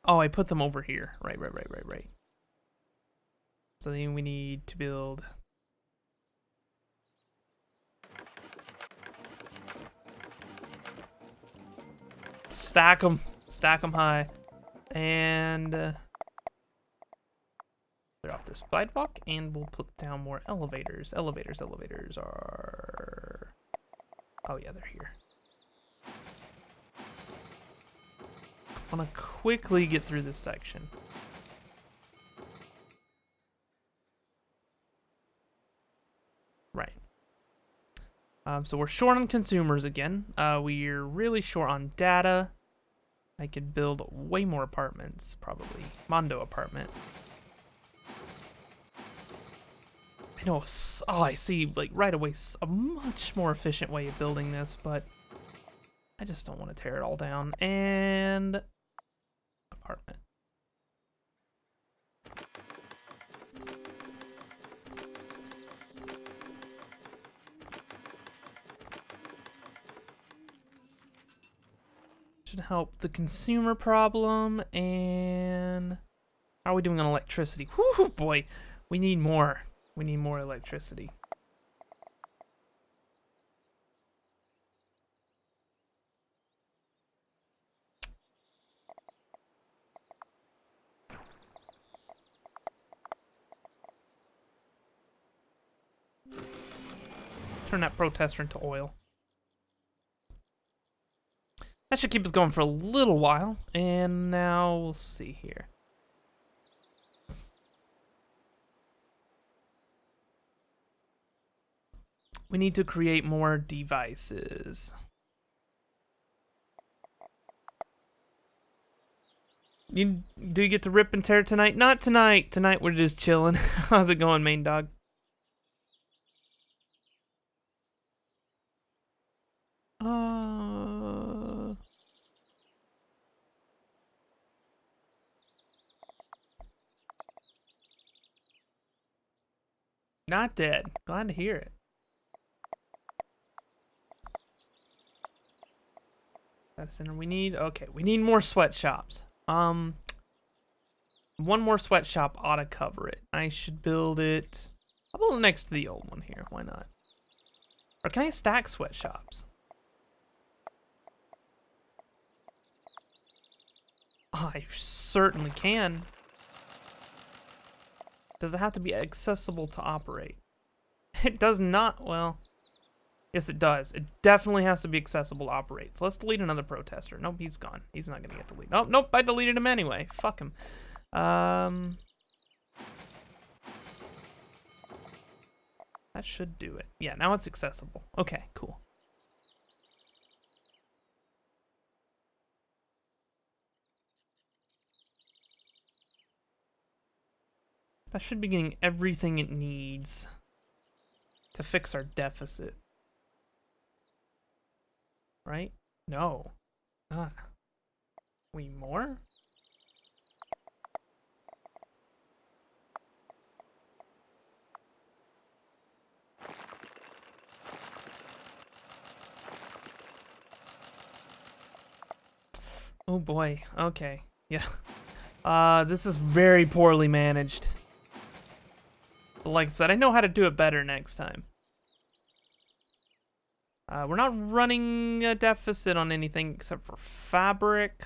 Oh, I put them over here. Right. So then we need to build stack them high, and clear off this sidewalk, and we'll put down more elevators. Elevators are, oh yeah, they're here. I want to quickly get through this section. Right. So we're short on consumers again. We're really short on data. I could build way more apartments, probably. Mondo apartment. I know, oh, I see, like, right away, a much more efficient way of building this, but I just don't want to tear it all down. And apartment. Should help the consumer problem. And how are we doing on electricity? Whew, boy, we need more. We need more electricity. Turn that protester into oil. That should keep us going for a little while. And now we'll see here. We need to create more devices. You do you get to rip and tear tonight? Not tonight. Tonight we're just chilling. How's it going, main dog? Not dead. Glad to hear it. That's center. We need more sweatshops. One more sweatshop ought to cover it. I should build it. I'll build it next to the old one here. Why not? Or can I stack sweatshops? Oh, I certainly can. Does it have to be accessible to operate? It does not. Well, yes, it does. It definitely has to be accessible to operate. So let's delete another protester. Nope, he's gone. He's not gonna get deleted. Oh, nope, I deleted him anyway. Fuck him. That should do it. Yeah, now it's accessible. Okay, cool. That should be getting everything it needs to fix our deficit. Right? No. Ah. We more? Oh boy. Okay. Yeah. This is very poorly managed. But like I said, I know how to do it better next time. We're not running a deficit on anything except for fabric.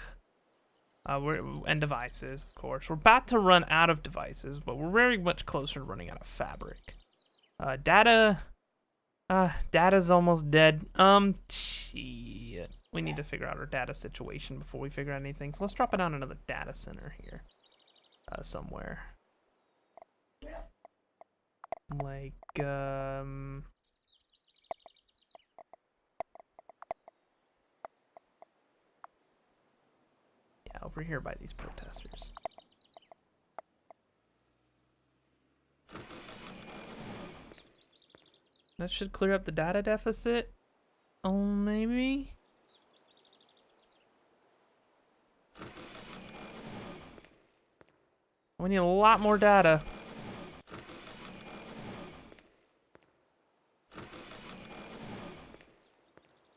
And devices, of course. We're about to run out of devices, but we're very much closer to running out of fabric. Data's almost dead. Shit. We need to figure out our data situation before we figure out anything. So let's drop it down another data center here. Somewhere. Like, yeah, over here by these protesters. That should clear up the data deficit. Oh, maybe? We need a lot more data.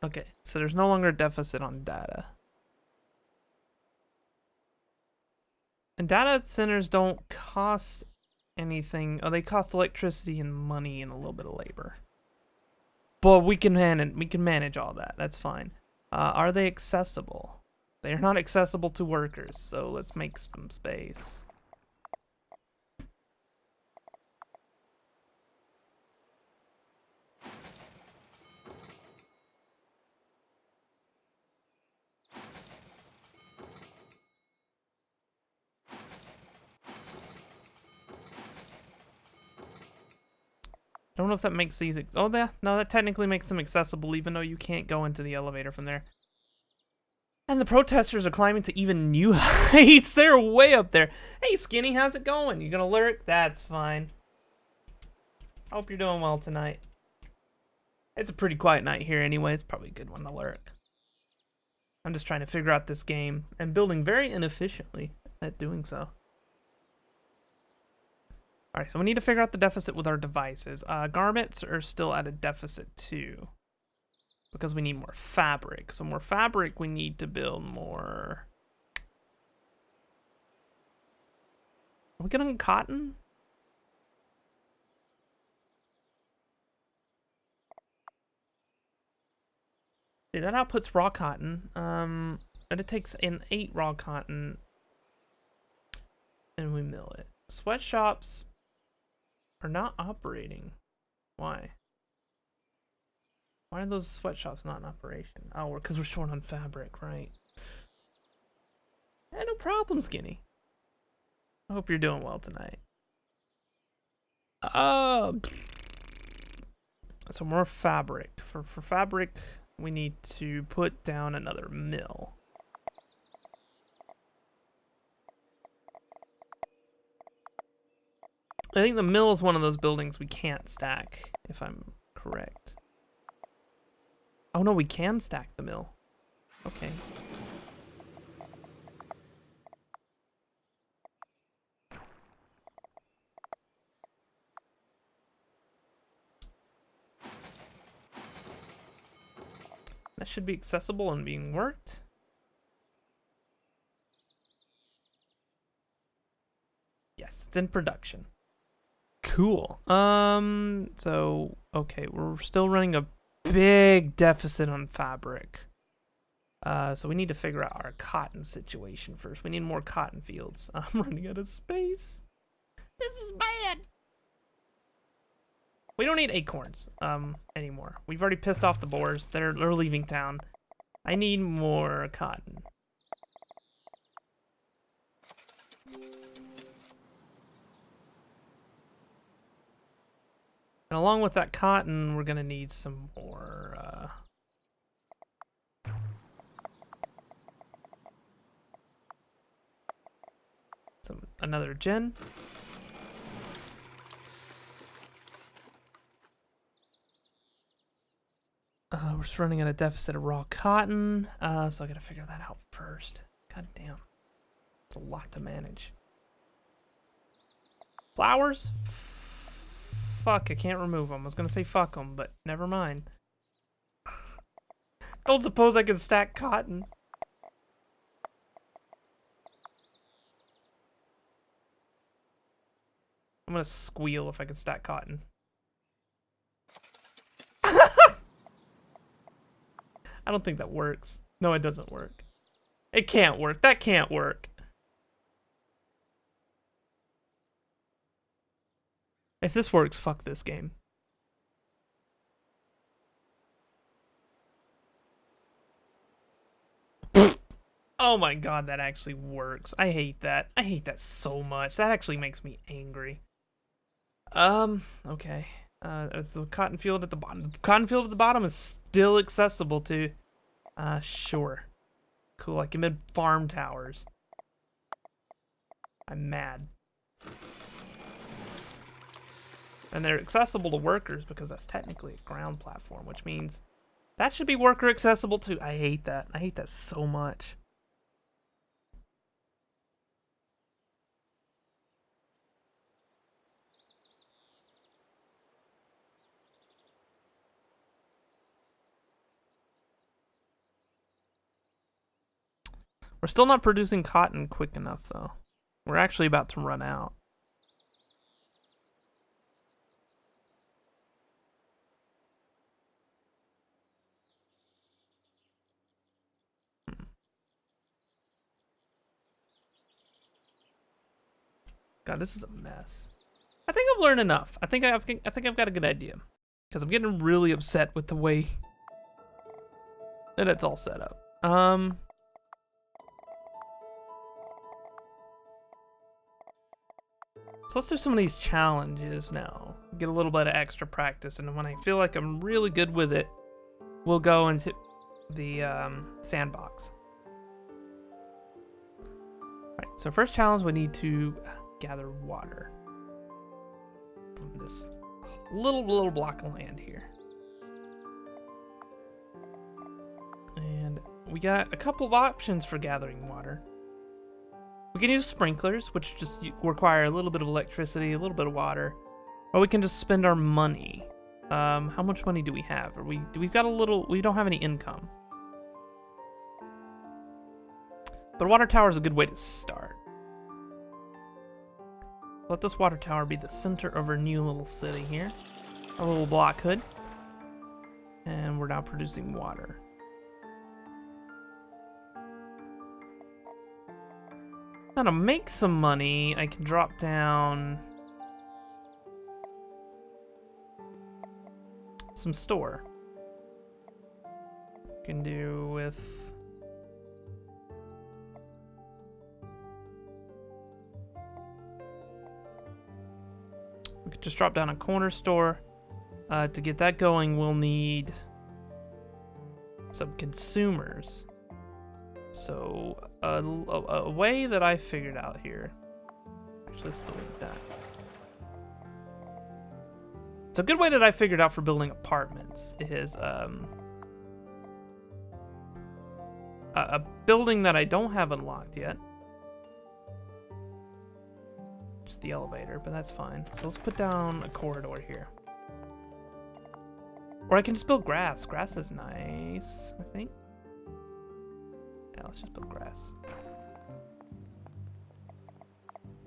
Okay, so there's no longer a deficit on data. And data centers don't cost anything. Oh, they cost electricity and money and a little bit of labor. But we can manage all that. That's fine. Are they accessible? They are not accessible to workers, so let's make some space. I don't know if that makes these. Oh, no, that technically makes them accessible, even though you can't go into the elevator from there. And the protesters are climbing to even new heights. They're way up there. Hey, Skinny, how's it going? You gonna lurk? That's fine. Hope you're doing well tonight. It's a pretty quiet night here anyway. It's probably a good one to lurk. I'm just trying to figure out this game and building very inefficiently at doing so. Alright, so we need to figure out the deficit with our devices. Garments are still at a deficit too, because we need more fabric. So more fabric, we need to build more. Are we getting cotton? See, that outputs raw cotton. And it takes in 8 raw cotton, and we mill it. Sweatshops are not operating. Why? Why are those sweatshops not in operation? Oh, because we're short on fabric, right? Yeah, no problem, Skinny. I hope you're doing well tonight. So more fabric. For fabric, we need to put down another mill. I think the mill is one of those buildings we can't stack, if I'm correct. Oh no, we can stack the mill. Okay. That should be accessible and being worked. Yes, it's in production. Cool. So, okay, we're still running a big deficit on fabric. So we need to figure out our cotton situation first. We need more cotton fields. I'm running out of space. This is bad. We don't need acorns, anymore. We've already pissed off the boars. They're leaving town. I need more cotton. And along with that cotton, we're gonna need some more, another gen. We're just running at a deficit of raw cotton, so I gotta figure that out first. God damn. It's a lot to manage. Flowers? Fuck, I can't remove them. I was gonna say fuck them, but never mind. Don't suppose I can stack cotton. I'm gonna squeal if I can stack cotton. I don't think that works. No, it doesn't work. It can't work. That can't work. If this works, fuck this game. Oh my god, that actually works. I hate that. I hate that so much. That actually makes me angry. Okay. Is the cotton field at the bottom? The cotton field at the bottom is still accessible to. Sure. Cool, I can build farm towers. I'm mad. And they're accessible to workers because that's technically a ground platform, which means that should be worker accessible too. I hate that. I hate that so much. We're still not producing cotton quick enough, though. We're actually about to run out. God, this is a mess. I think I've learned enough. I think I've got a good idea, because I'm getting really upset with the way that it's all set up. So let's do some of these challenges now. Get a little bit of extra practice, and when I feel like I'm really good with it, we'll go into the sandbox. Alright, so first challenge, we need to gather water from this little block of land here. And we got a couple of options for gathering water. We can use sprinklers, which just require a little bit of electricity, a little bit of water, or we can just spend our money. How much money do we have? We've got a little. We don't have any income, but a water tower is a good way to start. Let this water tower be the center of our new little city here, our little block hood, and we're now producing water. Now to make some money, I can drop down some store. Can do with we could just drop down a corner store. To get that going, we'll need some consumers. So, a way that I figured out here. Actually, let's delete that. So a good way that I figured out for building apartments is a building that I don't have unlocked yet. Just the elevator, but that's fine. So let's put down a corridor here. Or I can just build grass. Grass is nice, I think. Yeah, let's just build grass.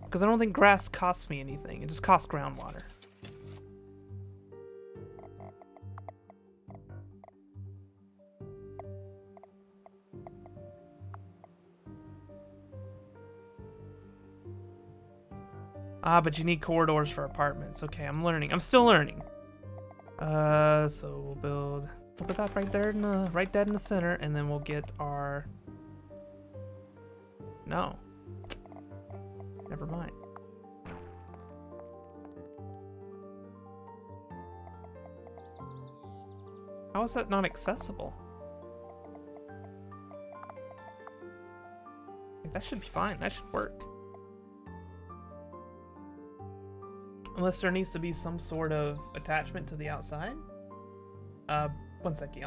Because I don't think grass costs me anything. It just costs groundwater. Ah, but you need corridors for apartments. Okay, I'm learning. I'm still learning. So we'll put that right there right dead in the center, and then we'll get our... No. Never mind. How is that not accessible? That should be fine. That should work. Unless there needs to be some sort of attachment to the outside. One second.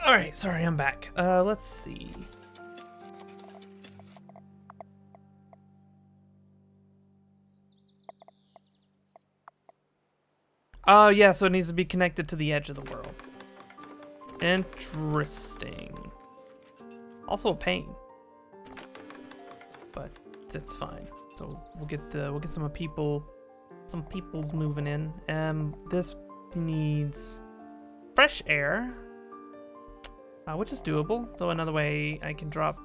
Alright, sorry, I'm back. Let's see. Oh, yeah, so it needs to be connected to the edge of the world. Interesting. Also a pain. But it's fine. So we'll get some people's moving in. This needs fresh air. Which is doable. So another way I can drop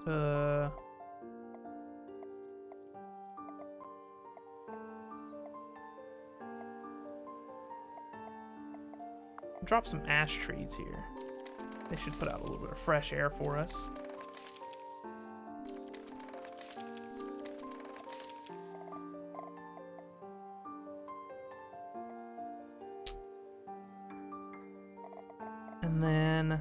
drop some ash trees here. They should put out a little bit of fresh air for us. And then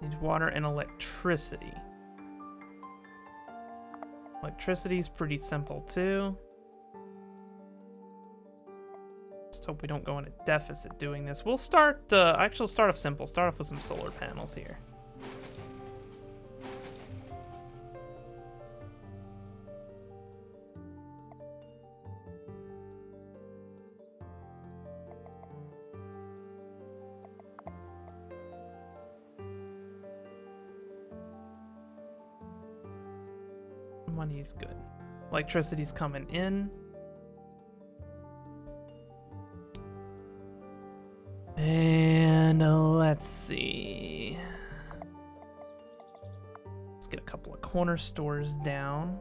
needs water and electricity. Electricity is pretty simple too. Just hope we don't go in a deficit doing this. We'll start, actually start off simple. Start off with some solar panels here. Money's good. Electricity's coming in. And let's see. Let's get a couple of corner stores down.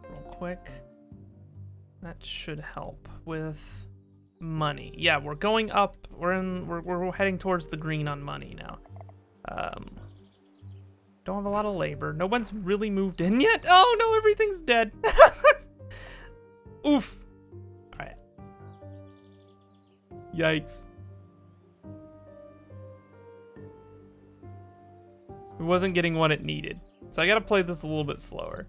Real quick. That should help with money. Yeah, we're going up. We're heading towards the green on money now. Don't have a lot of labor. No one's really moved in yet. Oh no, everything's dead. Oof. All right. Yikes. It wasn't getting what it needed. So I gotta play this a little bit slower.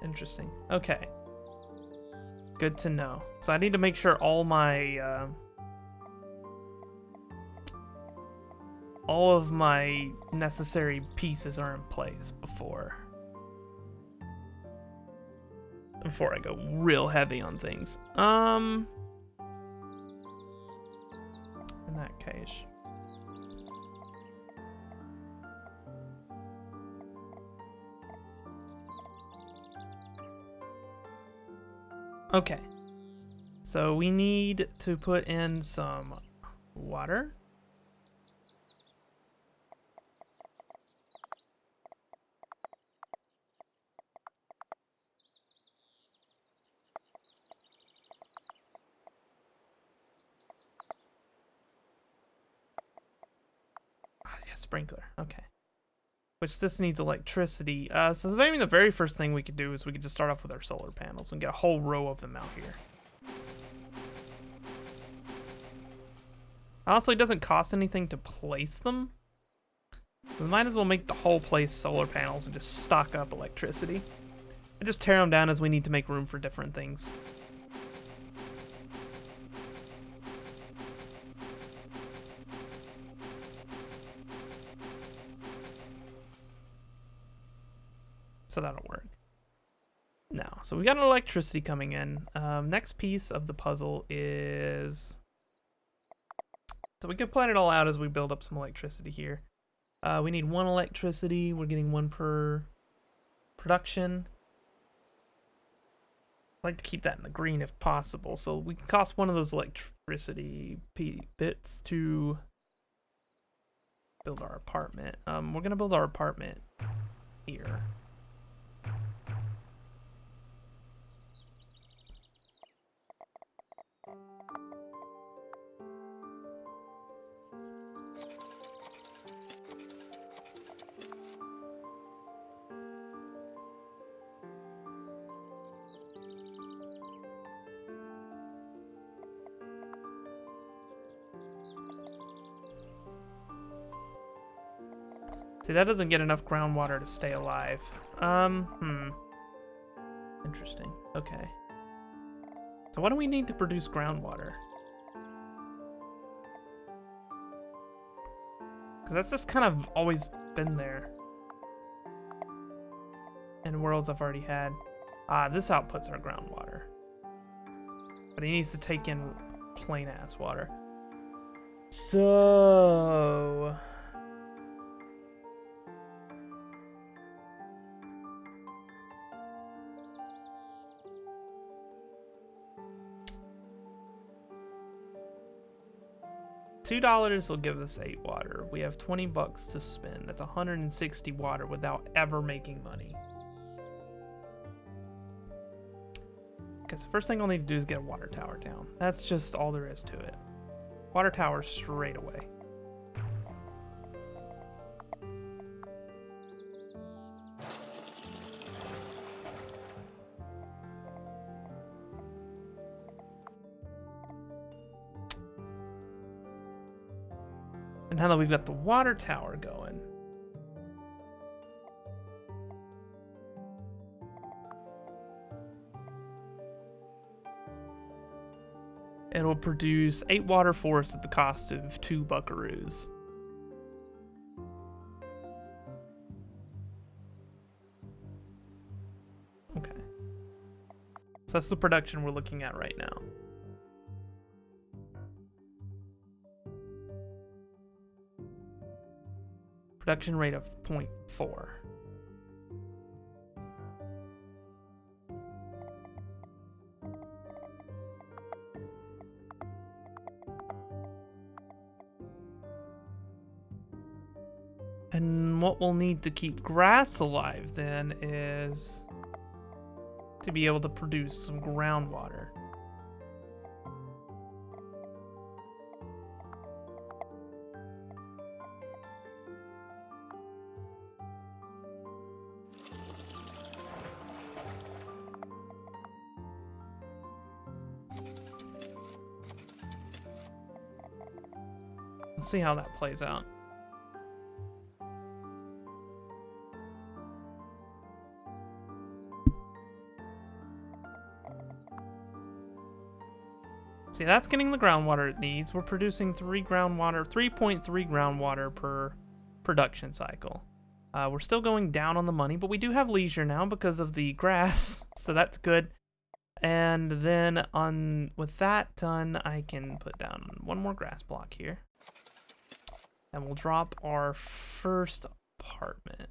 Interesting. Okay. Good to know. So I need to make sure all of my necessary pieces are in place before I go real heavy on things. In that case. Okay, so we need to put in some water. sprinkler. Okay. Which this needs electricity. So maybe the very first thing we could do is we could just start off with our solar panels and get a whole row of them out here. Honestly, it doesn't cost anything to place them. We might as well make the whole place solar panels and just stock up electricity. And just tear them down as we need to make room for different things. So that'll work. Now, so we got an electricity coming in. Next piece of the puzzle is... So we can plan it all out as we build up some electricity here. We need 1 electricity. We're getting 1 per production. I'd like to keep that in the green if possible. So we can cost 1 of those electricity bits to build our apartment. We're going to build our apartment here. See, that doesn't get enough groundwater to stay alive. Interesting. Okay. So what do we need to produce groundwater? Because that's just kind of always been there. In worlds I've already had. This outputs our groundwater. But he needs to take in plain ass water. So... $2 will give us 8 water. We have 20 bucks to spend. That's 160 water without ever making money. Because the first thing I'll need to do is get a water tower down. That's just all there is to it. Water tower straight away. And now that we've got the water tower going, it'll produce 8 water for us at the cost of 2 buckaroos. Okay. So that's the production we're looking at right now. Production rate of 0.4. And what we'll need to keep grass alive then is to be able to produce some groundwater. Let's see how that plays out. See, that's getting the groundwater it needs. We're producing 3.3 groundwater per production cycle. We're still going down on the money, but we do have leisure now because of the grass, so that's good. And then with that done, I can put down 1 more grass block here. And we'll drop our first apartment.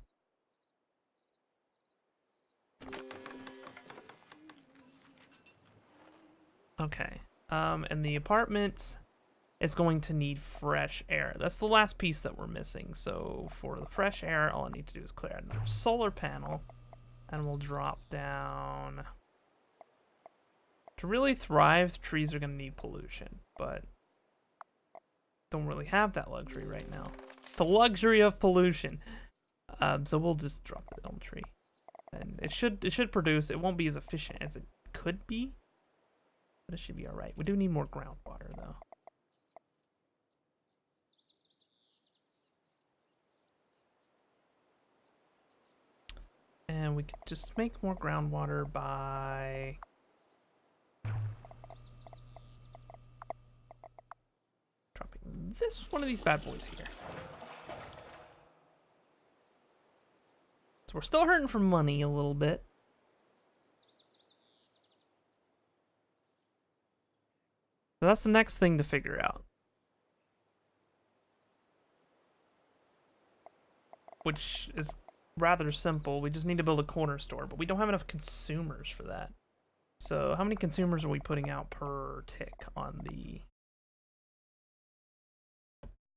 Okay. And the apartment is going to need fresh air. That's the last piece that we're missing. So for the fresh air, all I need to do is clear another solar panel. And we'll drop down. To really thrive, trees are going to need pollution. But don't really have that luxury right now. The luxury of pollution. So we'll just drop the elm tree, and it should produce. It won't be as efficient as it could be, but it should be all right. We do need more groundwater though. And we could just make more groundwater by dropping this one of these bad boys here. So we're still hurting for money a little bit. So that's the next thing to figure out. Which is rather simple. We just need to build a corner store, but we don't have enough consumers for that. So how many consumers are we putting out per tick on the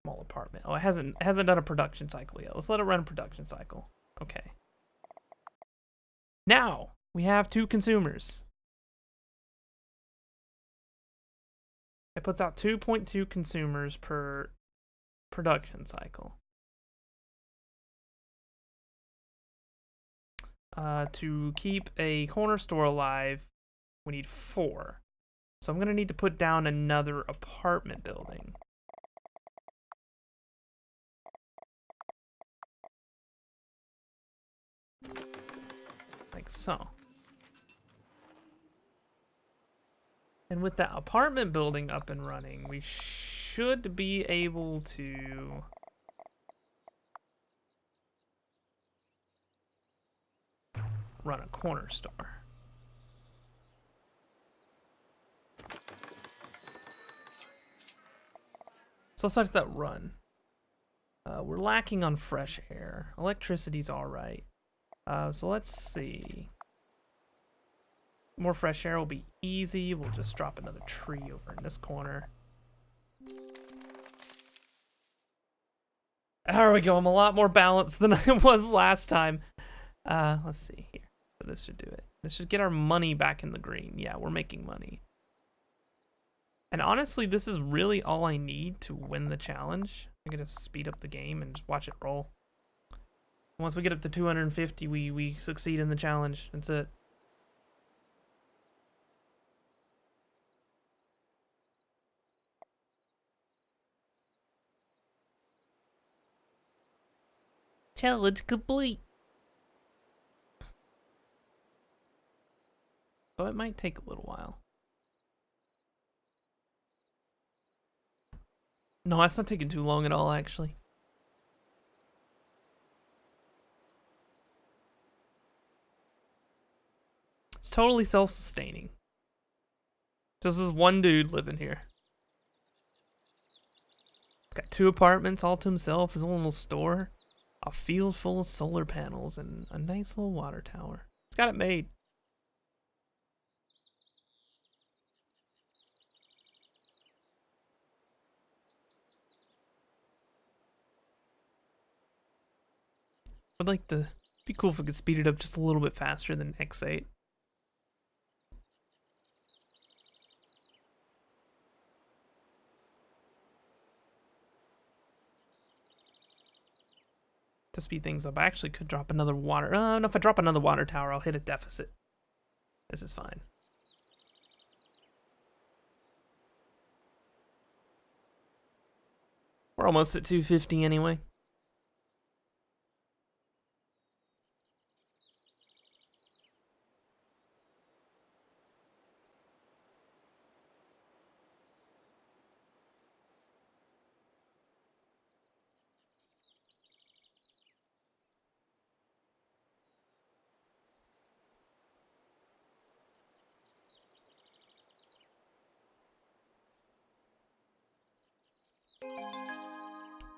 small apartment? Oh, it hasn't done a production cycle yet. Let's let it run a production cycle. Okay. Now we have 2 consumers. It puts out 2.2 consumers per production cycle. To keep a corner store alive, we need 4. So I'm gonna need to put down another apartment building. Like so. And with that apartment building up and running, we should be able to run a corner store. So let's let that run. We're lacking on fresh air. Electricity's all right. So let's see. More fresh air will be easy. We'll just drop another tree over in this corner. There we go. I'm a lot more balanced than I was last time. Let's see here. So this should do it. This should get our money back in the green. Yeah, we're making money. And honestly, this is really all I need to win the challenge. I'm gonna speed up the game and just watch it roll. Once we get up to 250, we succeed in the challenge. That's it. Challenge complete. So it might take a little while. No, that's not taking too long at all, actually. It's totally self-sustaining. Just this one dude living here. He's got 2 apartments all to himself, his own little store, a field full of solar panels, and a nice little water tower. He's got it made. I'd like to be cool if we could speed it up just a little bit faster than X8. To speed things up, I actually could drop another water. No, if I drop another water tower, I'll hit a deficit. This is fine. We're almost at 250 anyway.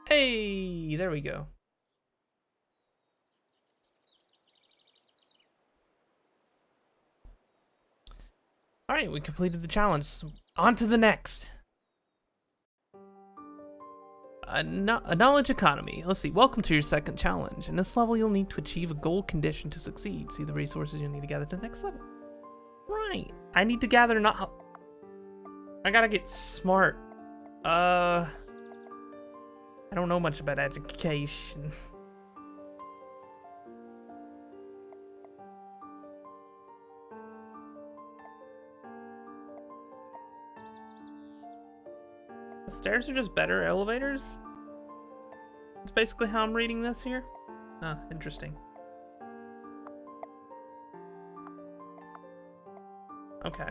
Hey, there we go. All right, we completed the challenge. So on to the next. A knowledge economy. Let's see. Welcome to your second challenge. In this level, you'll need to achieve a goal condition to succeed. See the resources you'll need to gather to the next level. Right. I need to gather not. I gotta get smart. I don't know much about education. The stairs are just better elevators? That's basically how I'm reading this here. Huh, interesting. Okay.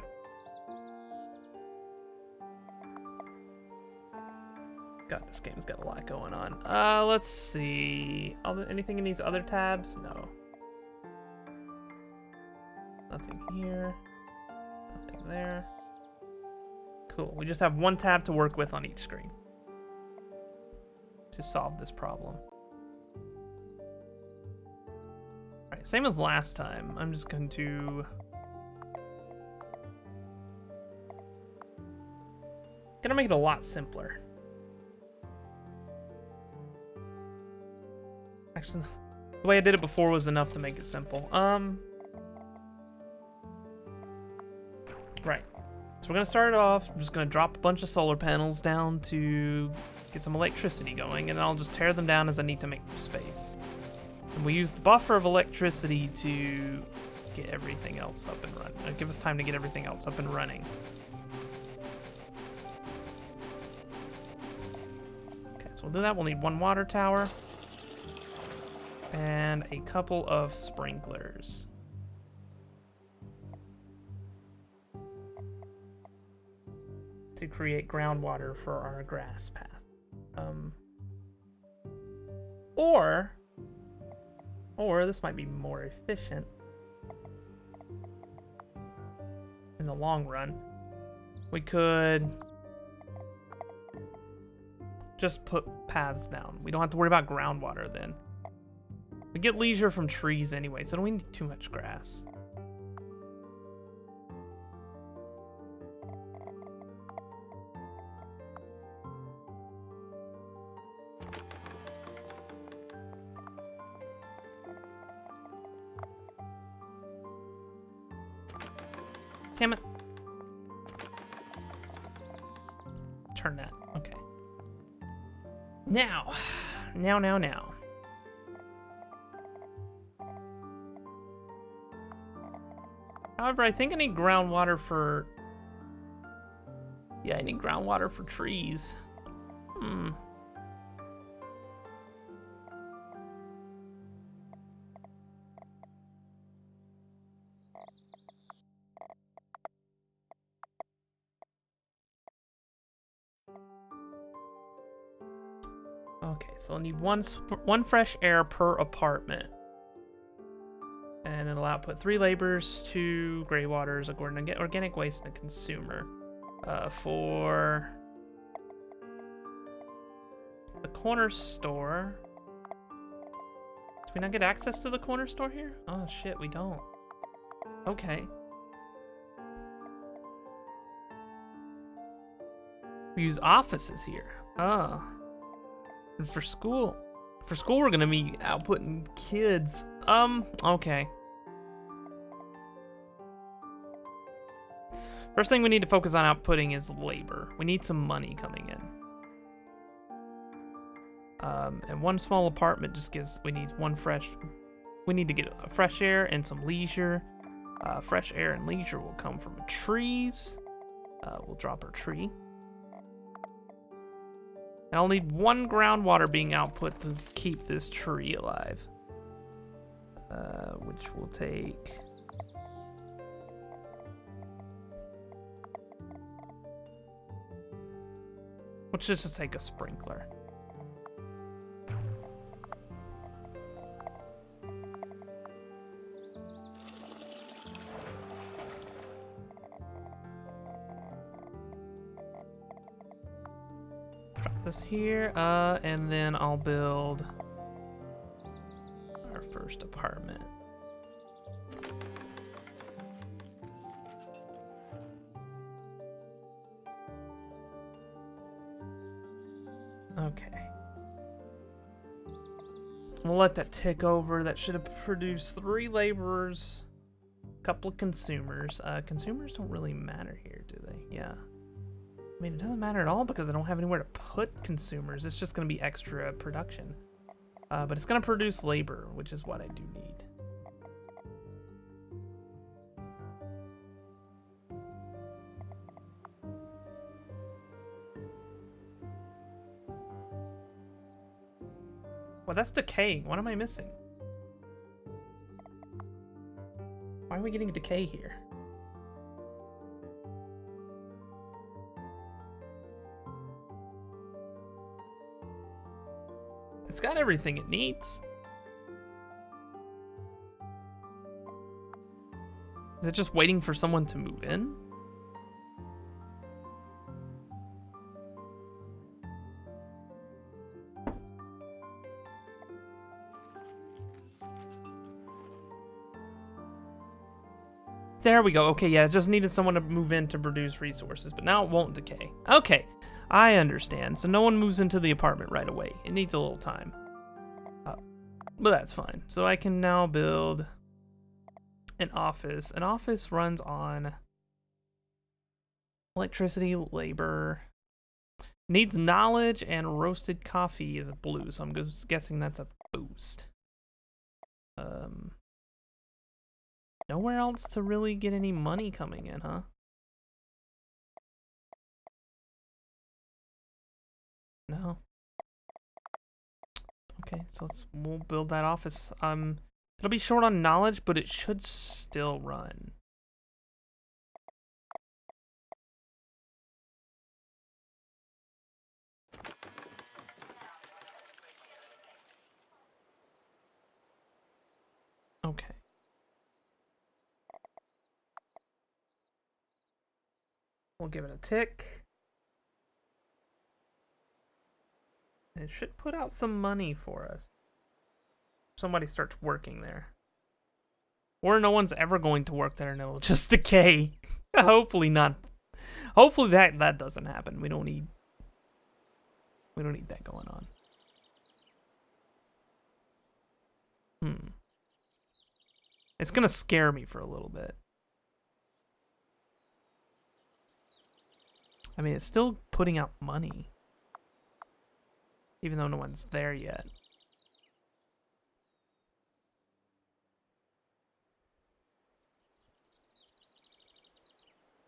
God, this game's got a lot going on. Let's see. Anything in these other tabs? No. Nothing here. Nothing there. Cool. We just have one tab to work with on each screen to solve this problem. Alright, same as last time. I'm just going to... Gonna make it a lot simpler. Actually, the way I did it before was enough to make it simple. Right. So we're gonna start it off. I'm just gonna drop a bunch of solar panels down to get some electricity going, and I'll just tear them down as I need to make space. And we use the buffer of electricity to get everything else up and running. Give us time to get everything else up and running. Okay, so we'll do that. We'll need one water tower. And a couple of sprinklers. To create groundwater for our grass path. Or this might be more efficient in the long run. We could just put paths down. We don't have to worry about groundwater then. We get leisure from trees anyway, so don't we need too much grass. Damn it. Turn that. Okay. Now. However, I think I need groundwater for... Yeah, I need groundwater for trees. Okay, so I'll need one fresh air per apartment. And it'll output 3 laborers, 2 gray waters, organic waste, and a consumer. For the corner store. Do we not get access to the corner store here? Oh shit, we don't. Okay. We use offices here. Oh. And for school we're gonna be outputting kids. Okay. First thing we need to focus on outputting is labor. We need some money coming in. And one small apartment just gives, we need to get fresh air and some leisure. Fresh air and leisure will come from trees. We'll drop our tree. And I'll need 1 groundwater being output to keep this tree alive. Which will take... Which is just take a sprinkler. Drop this here, and then I'll build our first apartment. Okay. We'll let that tick over. That should have produced 3 laborers, a couple of consumers. Consumers don't really matter here, do they? Yeah. I mean, it doesn't matter at all because I don't have anywhere to put consumers. It's just going to be extra production. But it's going to produce labor, which is what I do need. Well, that's decaying. What am I missing? Why are we getting decay here? It's got everything it needs. Is it just waiting for someone to move in? There we go. Okay, yeah, it just needed someone to move in to produce resources, but now it won't decay. Okay, I understand. So no one moves into the apartment right away. It needs a little time. But that's fine. So I can now build an office. An office runs on electricity, labor. Needs knowledge, and roasted coffee is a blue, so I'm guessing that's a boost. Nowhere else to really get any money coming in, huh? No. Okay, so we'll build that office. It'll be short on knowledge, but it should still run. Okay. We'll give it a tick. And it should put out some money for us. Somebody starts working there. Or no one's ever going to work there and it'll just decay. Hopefully not. Hopefully that doesn't happen. We don't need that going on. It's gonna scare me for a little bit. I mean, it's still putting out money. Even though no one's there yet.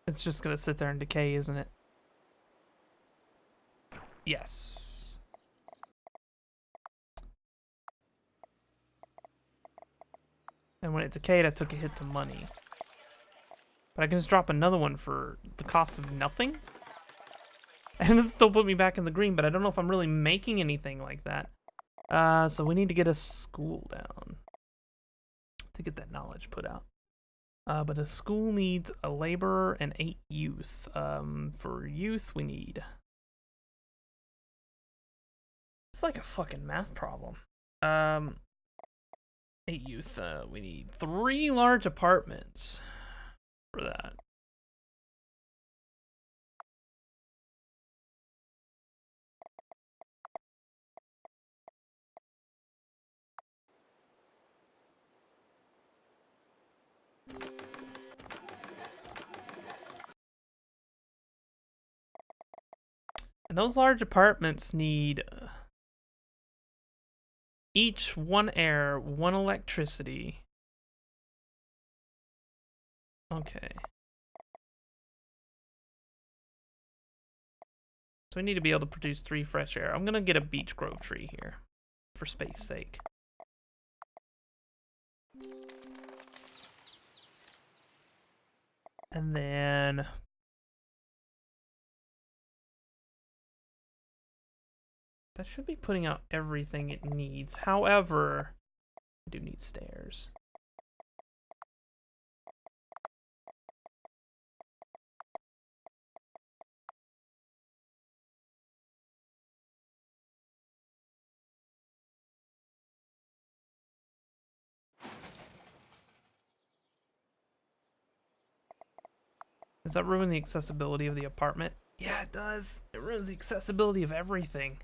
It's just gonna sit there and decay, isn't it? Yes. And when it decayed, I took a hit to money. But I can just drop another one for the cost of nothing? And it still put me back in the green, but I don't know if I'm really making anything like that. So we need to get a school down to get that knowledge put out. But a school needs a laborer and 8 youth. For youth, we need... It's like a fucking math problem. 8 youth. We need 3 large apartments for that. And those large apartments need each 1 air, 1 electricity. Okay. So we need to be able to produce 3 fresh air. I'm gonna get a beech grove tree here for space sake. And then that should be putting out everything it needs. However, I do need stairs. Does that ruin the accessibility of the apartment? Yeah, it does. It ruins the accessibility of everything.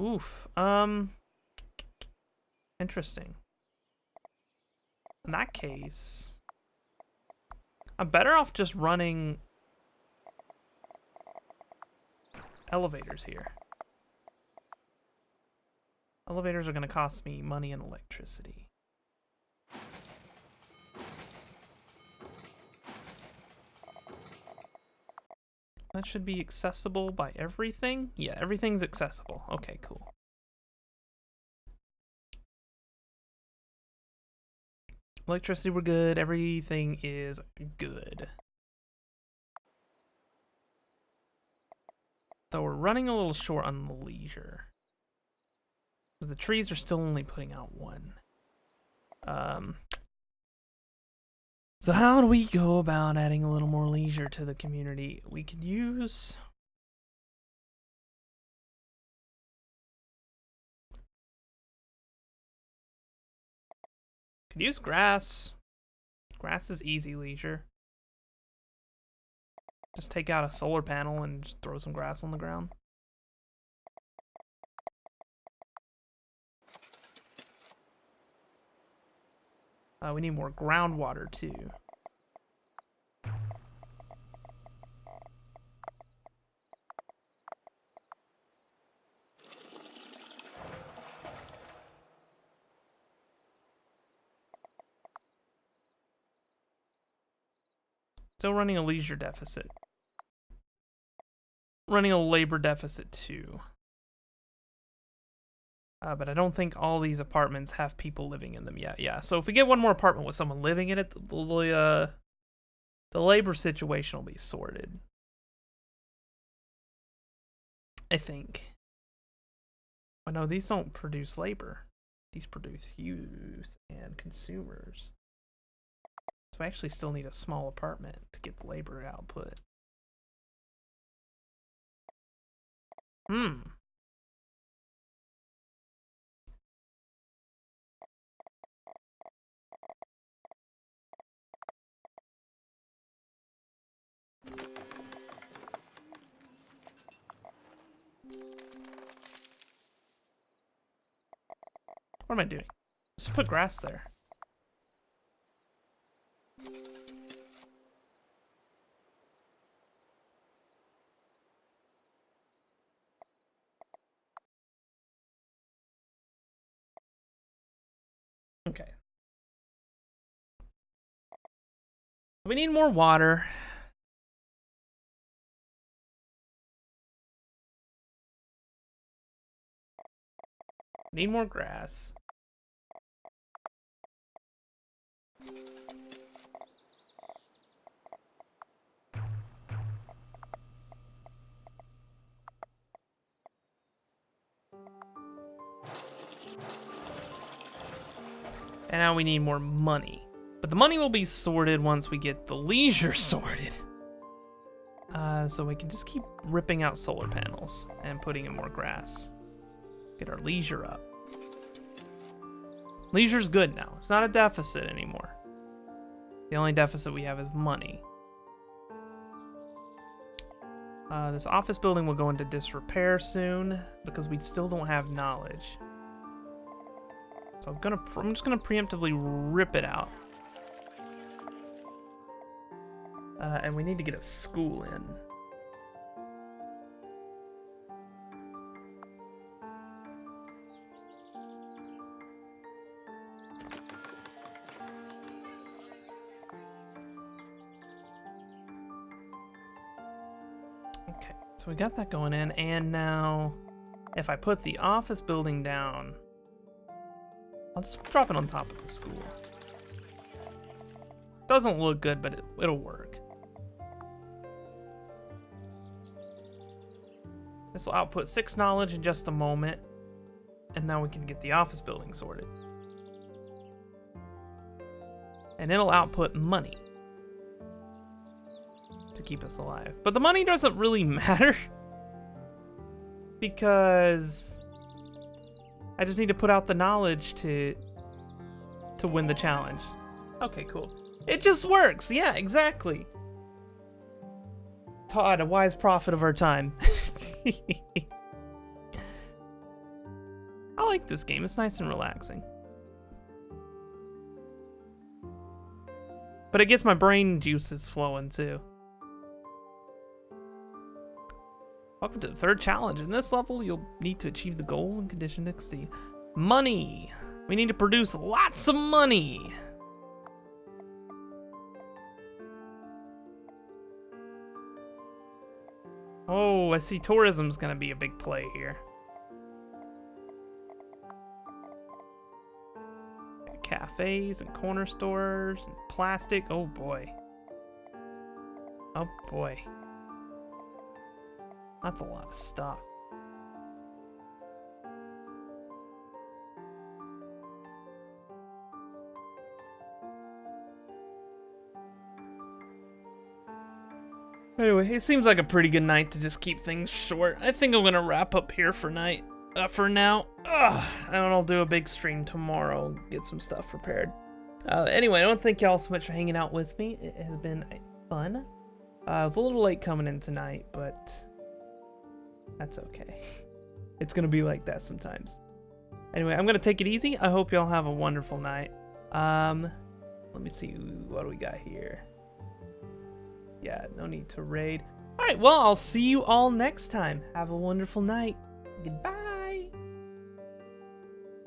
Oof. Interesting. In that case, I'm better off just running elevators here. Elevators are going to cost me money and electricity. That should be accessible by everything? Yeah, everything's accessible. Okay, cool. Electricity, we're good. Everything is good. Though we're running a little short on the leisure. Because the trees are still only putting out one. So how do we go about adding a little more leisure to the community? We could use... Could use grass. Grass is easy leisure. Just take out a solar panel and just throw some grass on the ground. We need more groundwater too. Still running a leisure deficit. Running a labor deficit too. But I don't think all these apartments have people living in them yet. Yeah, so if we get one more apartment with someone living in it, the labor situation will be sorted. I think. Oh no, these don't produce labor. These produce youth and consumers. So I actually still need a small apartment to get the labor output. What am I doing? Just put grass there. Okay. We need more water. Need more grass. And now we need more money. But the money will be sorted once we get the leisure sorted. So we can just keep ripping out solar panels and putting in more grass. Get our leisure up. Leisure's good now. It's not a deficit anymore. The only deficit we have is money. This office building will go into disrepair soon because we still don't have knowledge. So I'm just gonna preemptively rip it out. And we need to get a school in. Okay, so we got that going in, and now if I put the office building down, I'll just drop it on top of the school. Doesn't look good, but it'll work. This will output 6 knowledge in just a moment, and now we can get the office building sorted. And it'll output money to keep us alive. But the money doesn't really matter because I just need to put out the knowledge to win the challenge. Okay, cool. It just works. Yeah, exactly. Todd, a wise prophet of our time. I like this game. It's nice and relaxing. But it gets my brain juices flowing too. Welcome to the third challenge. In this level, you'll need to achieve the goal and condition to exceed. Money. We need to produce lots of money. Oh, I see tourism's gonna be a big play here. Cafes and corner stores and plastic. Oh boy. Oh boy. That's a lot of stuff. Anyway, it seems like a pretty good night to just keep things short. I think I'm gonna wrap up here for now. And I'll do a big stream tomorrow, get some stuff prepared. Anyway, I don't thank y'all so much for hanging out with me. It has been fun. I was a little late coming in tonight, but that's okay. It's gonna be like that sometimes. Anyway, I'm gonna take it easy. I hope y'all have a wonderful night. Let me see, what do we got here? Yeah, no need to raid. Alright, well, I'll see you all next time. Have a wonderful night. Goodbye.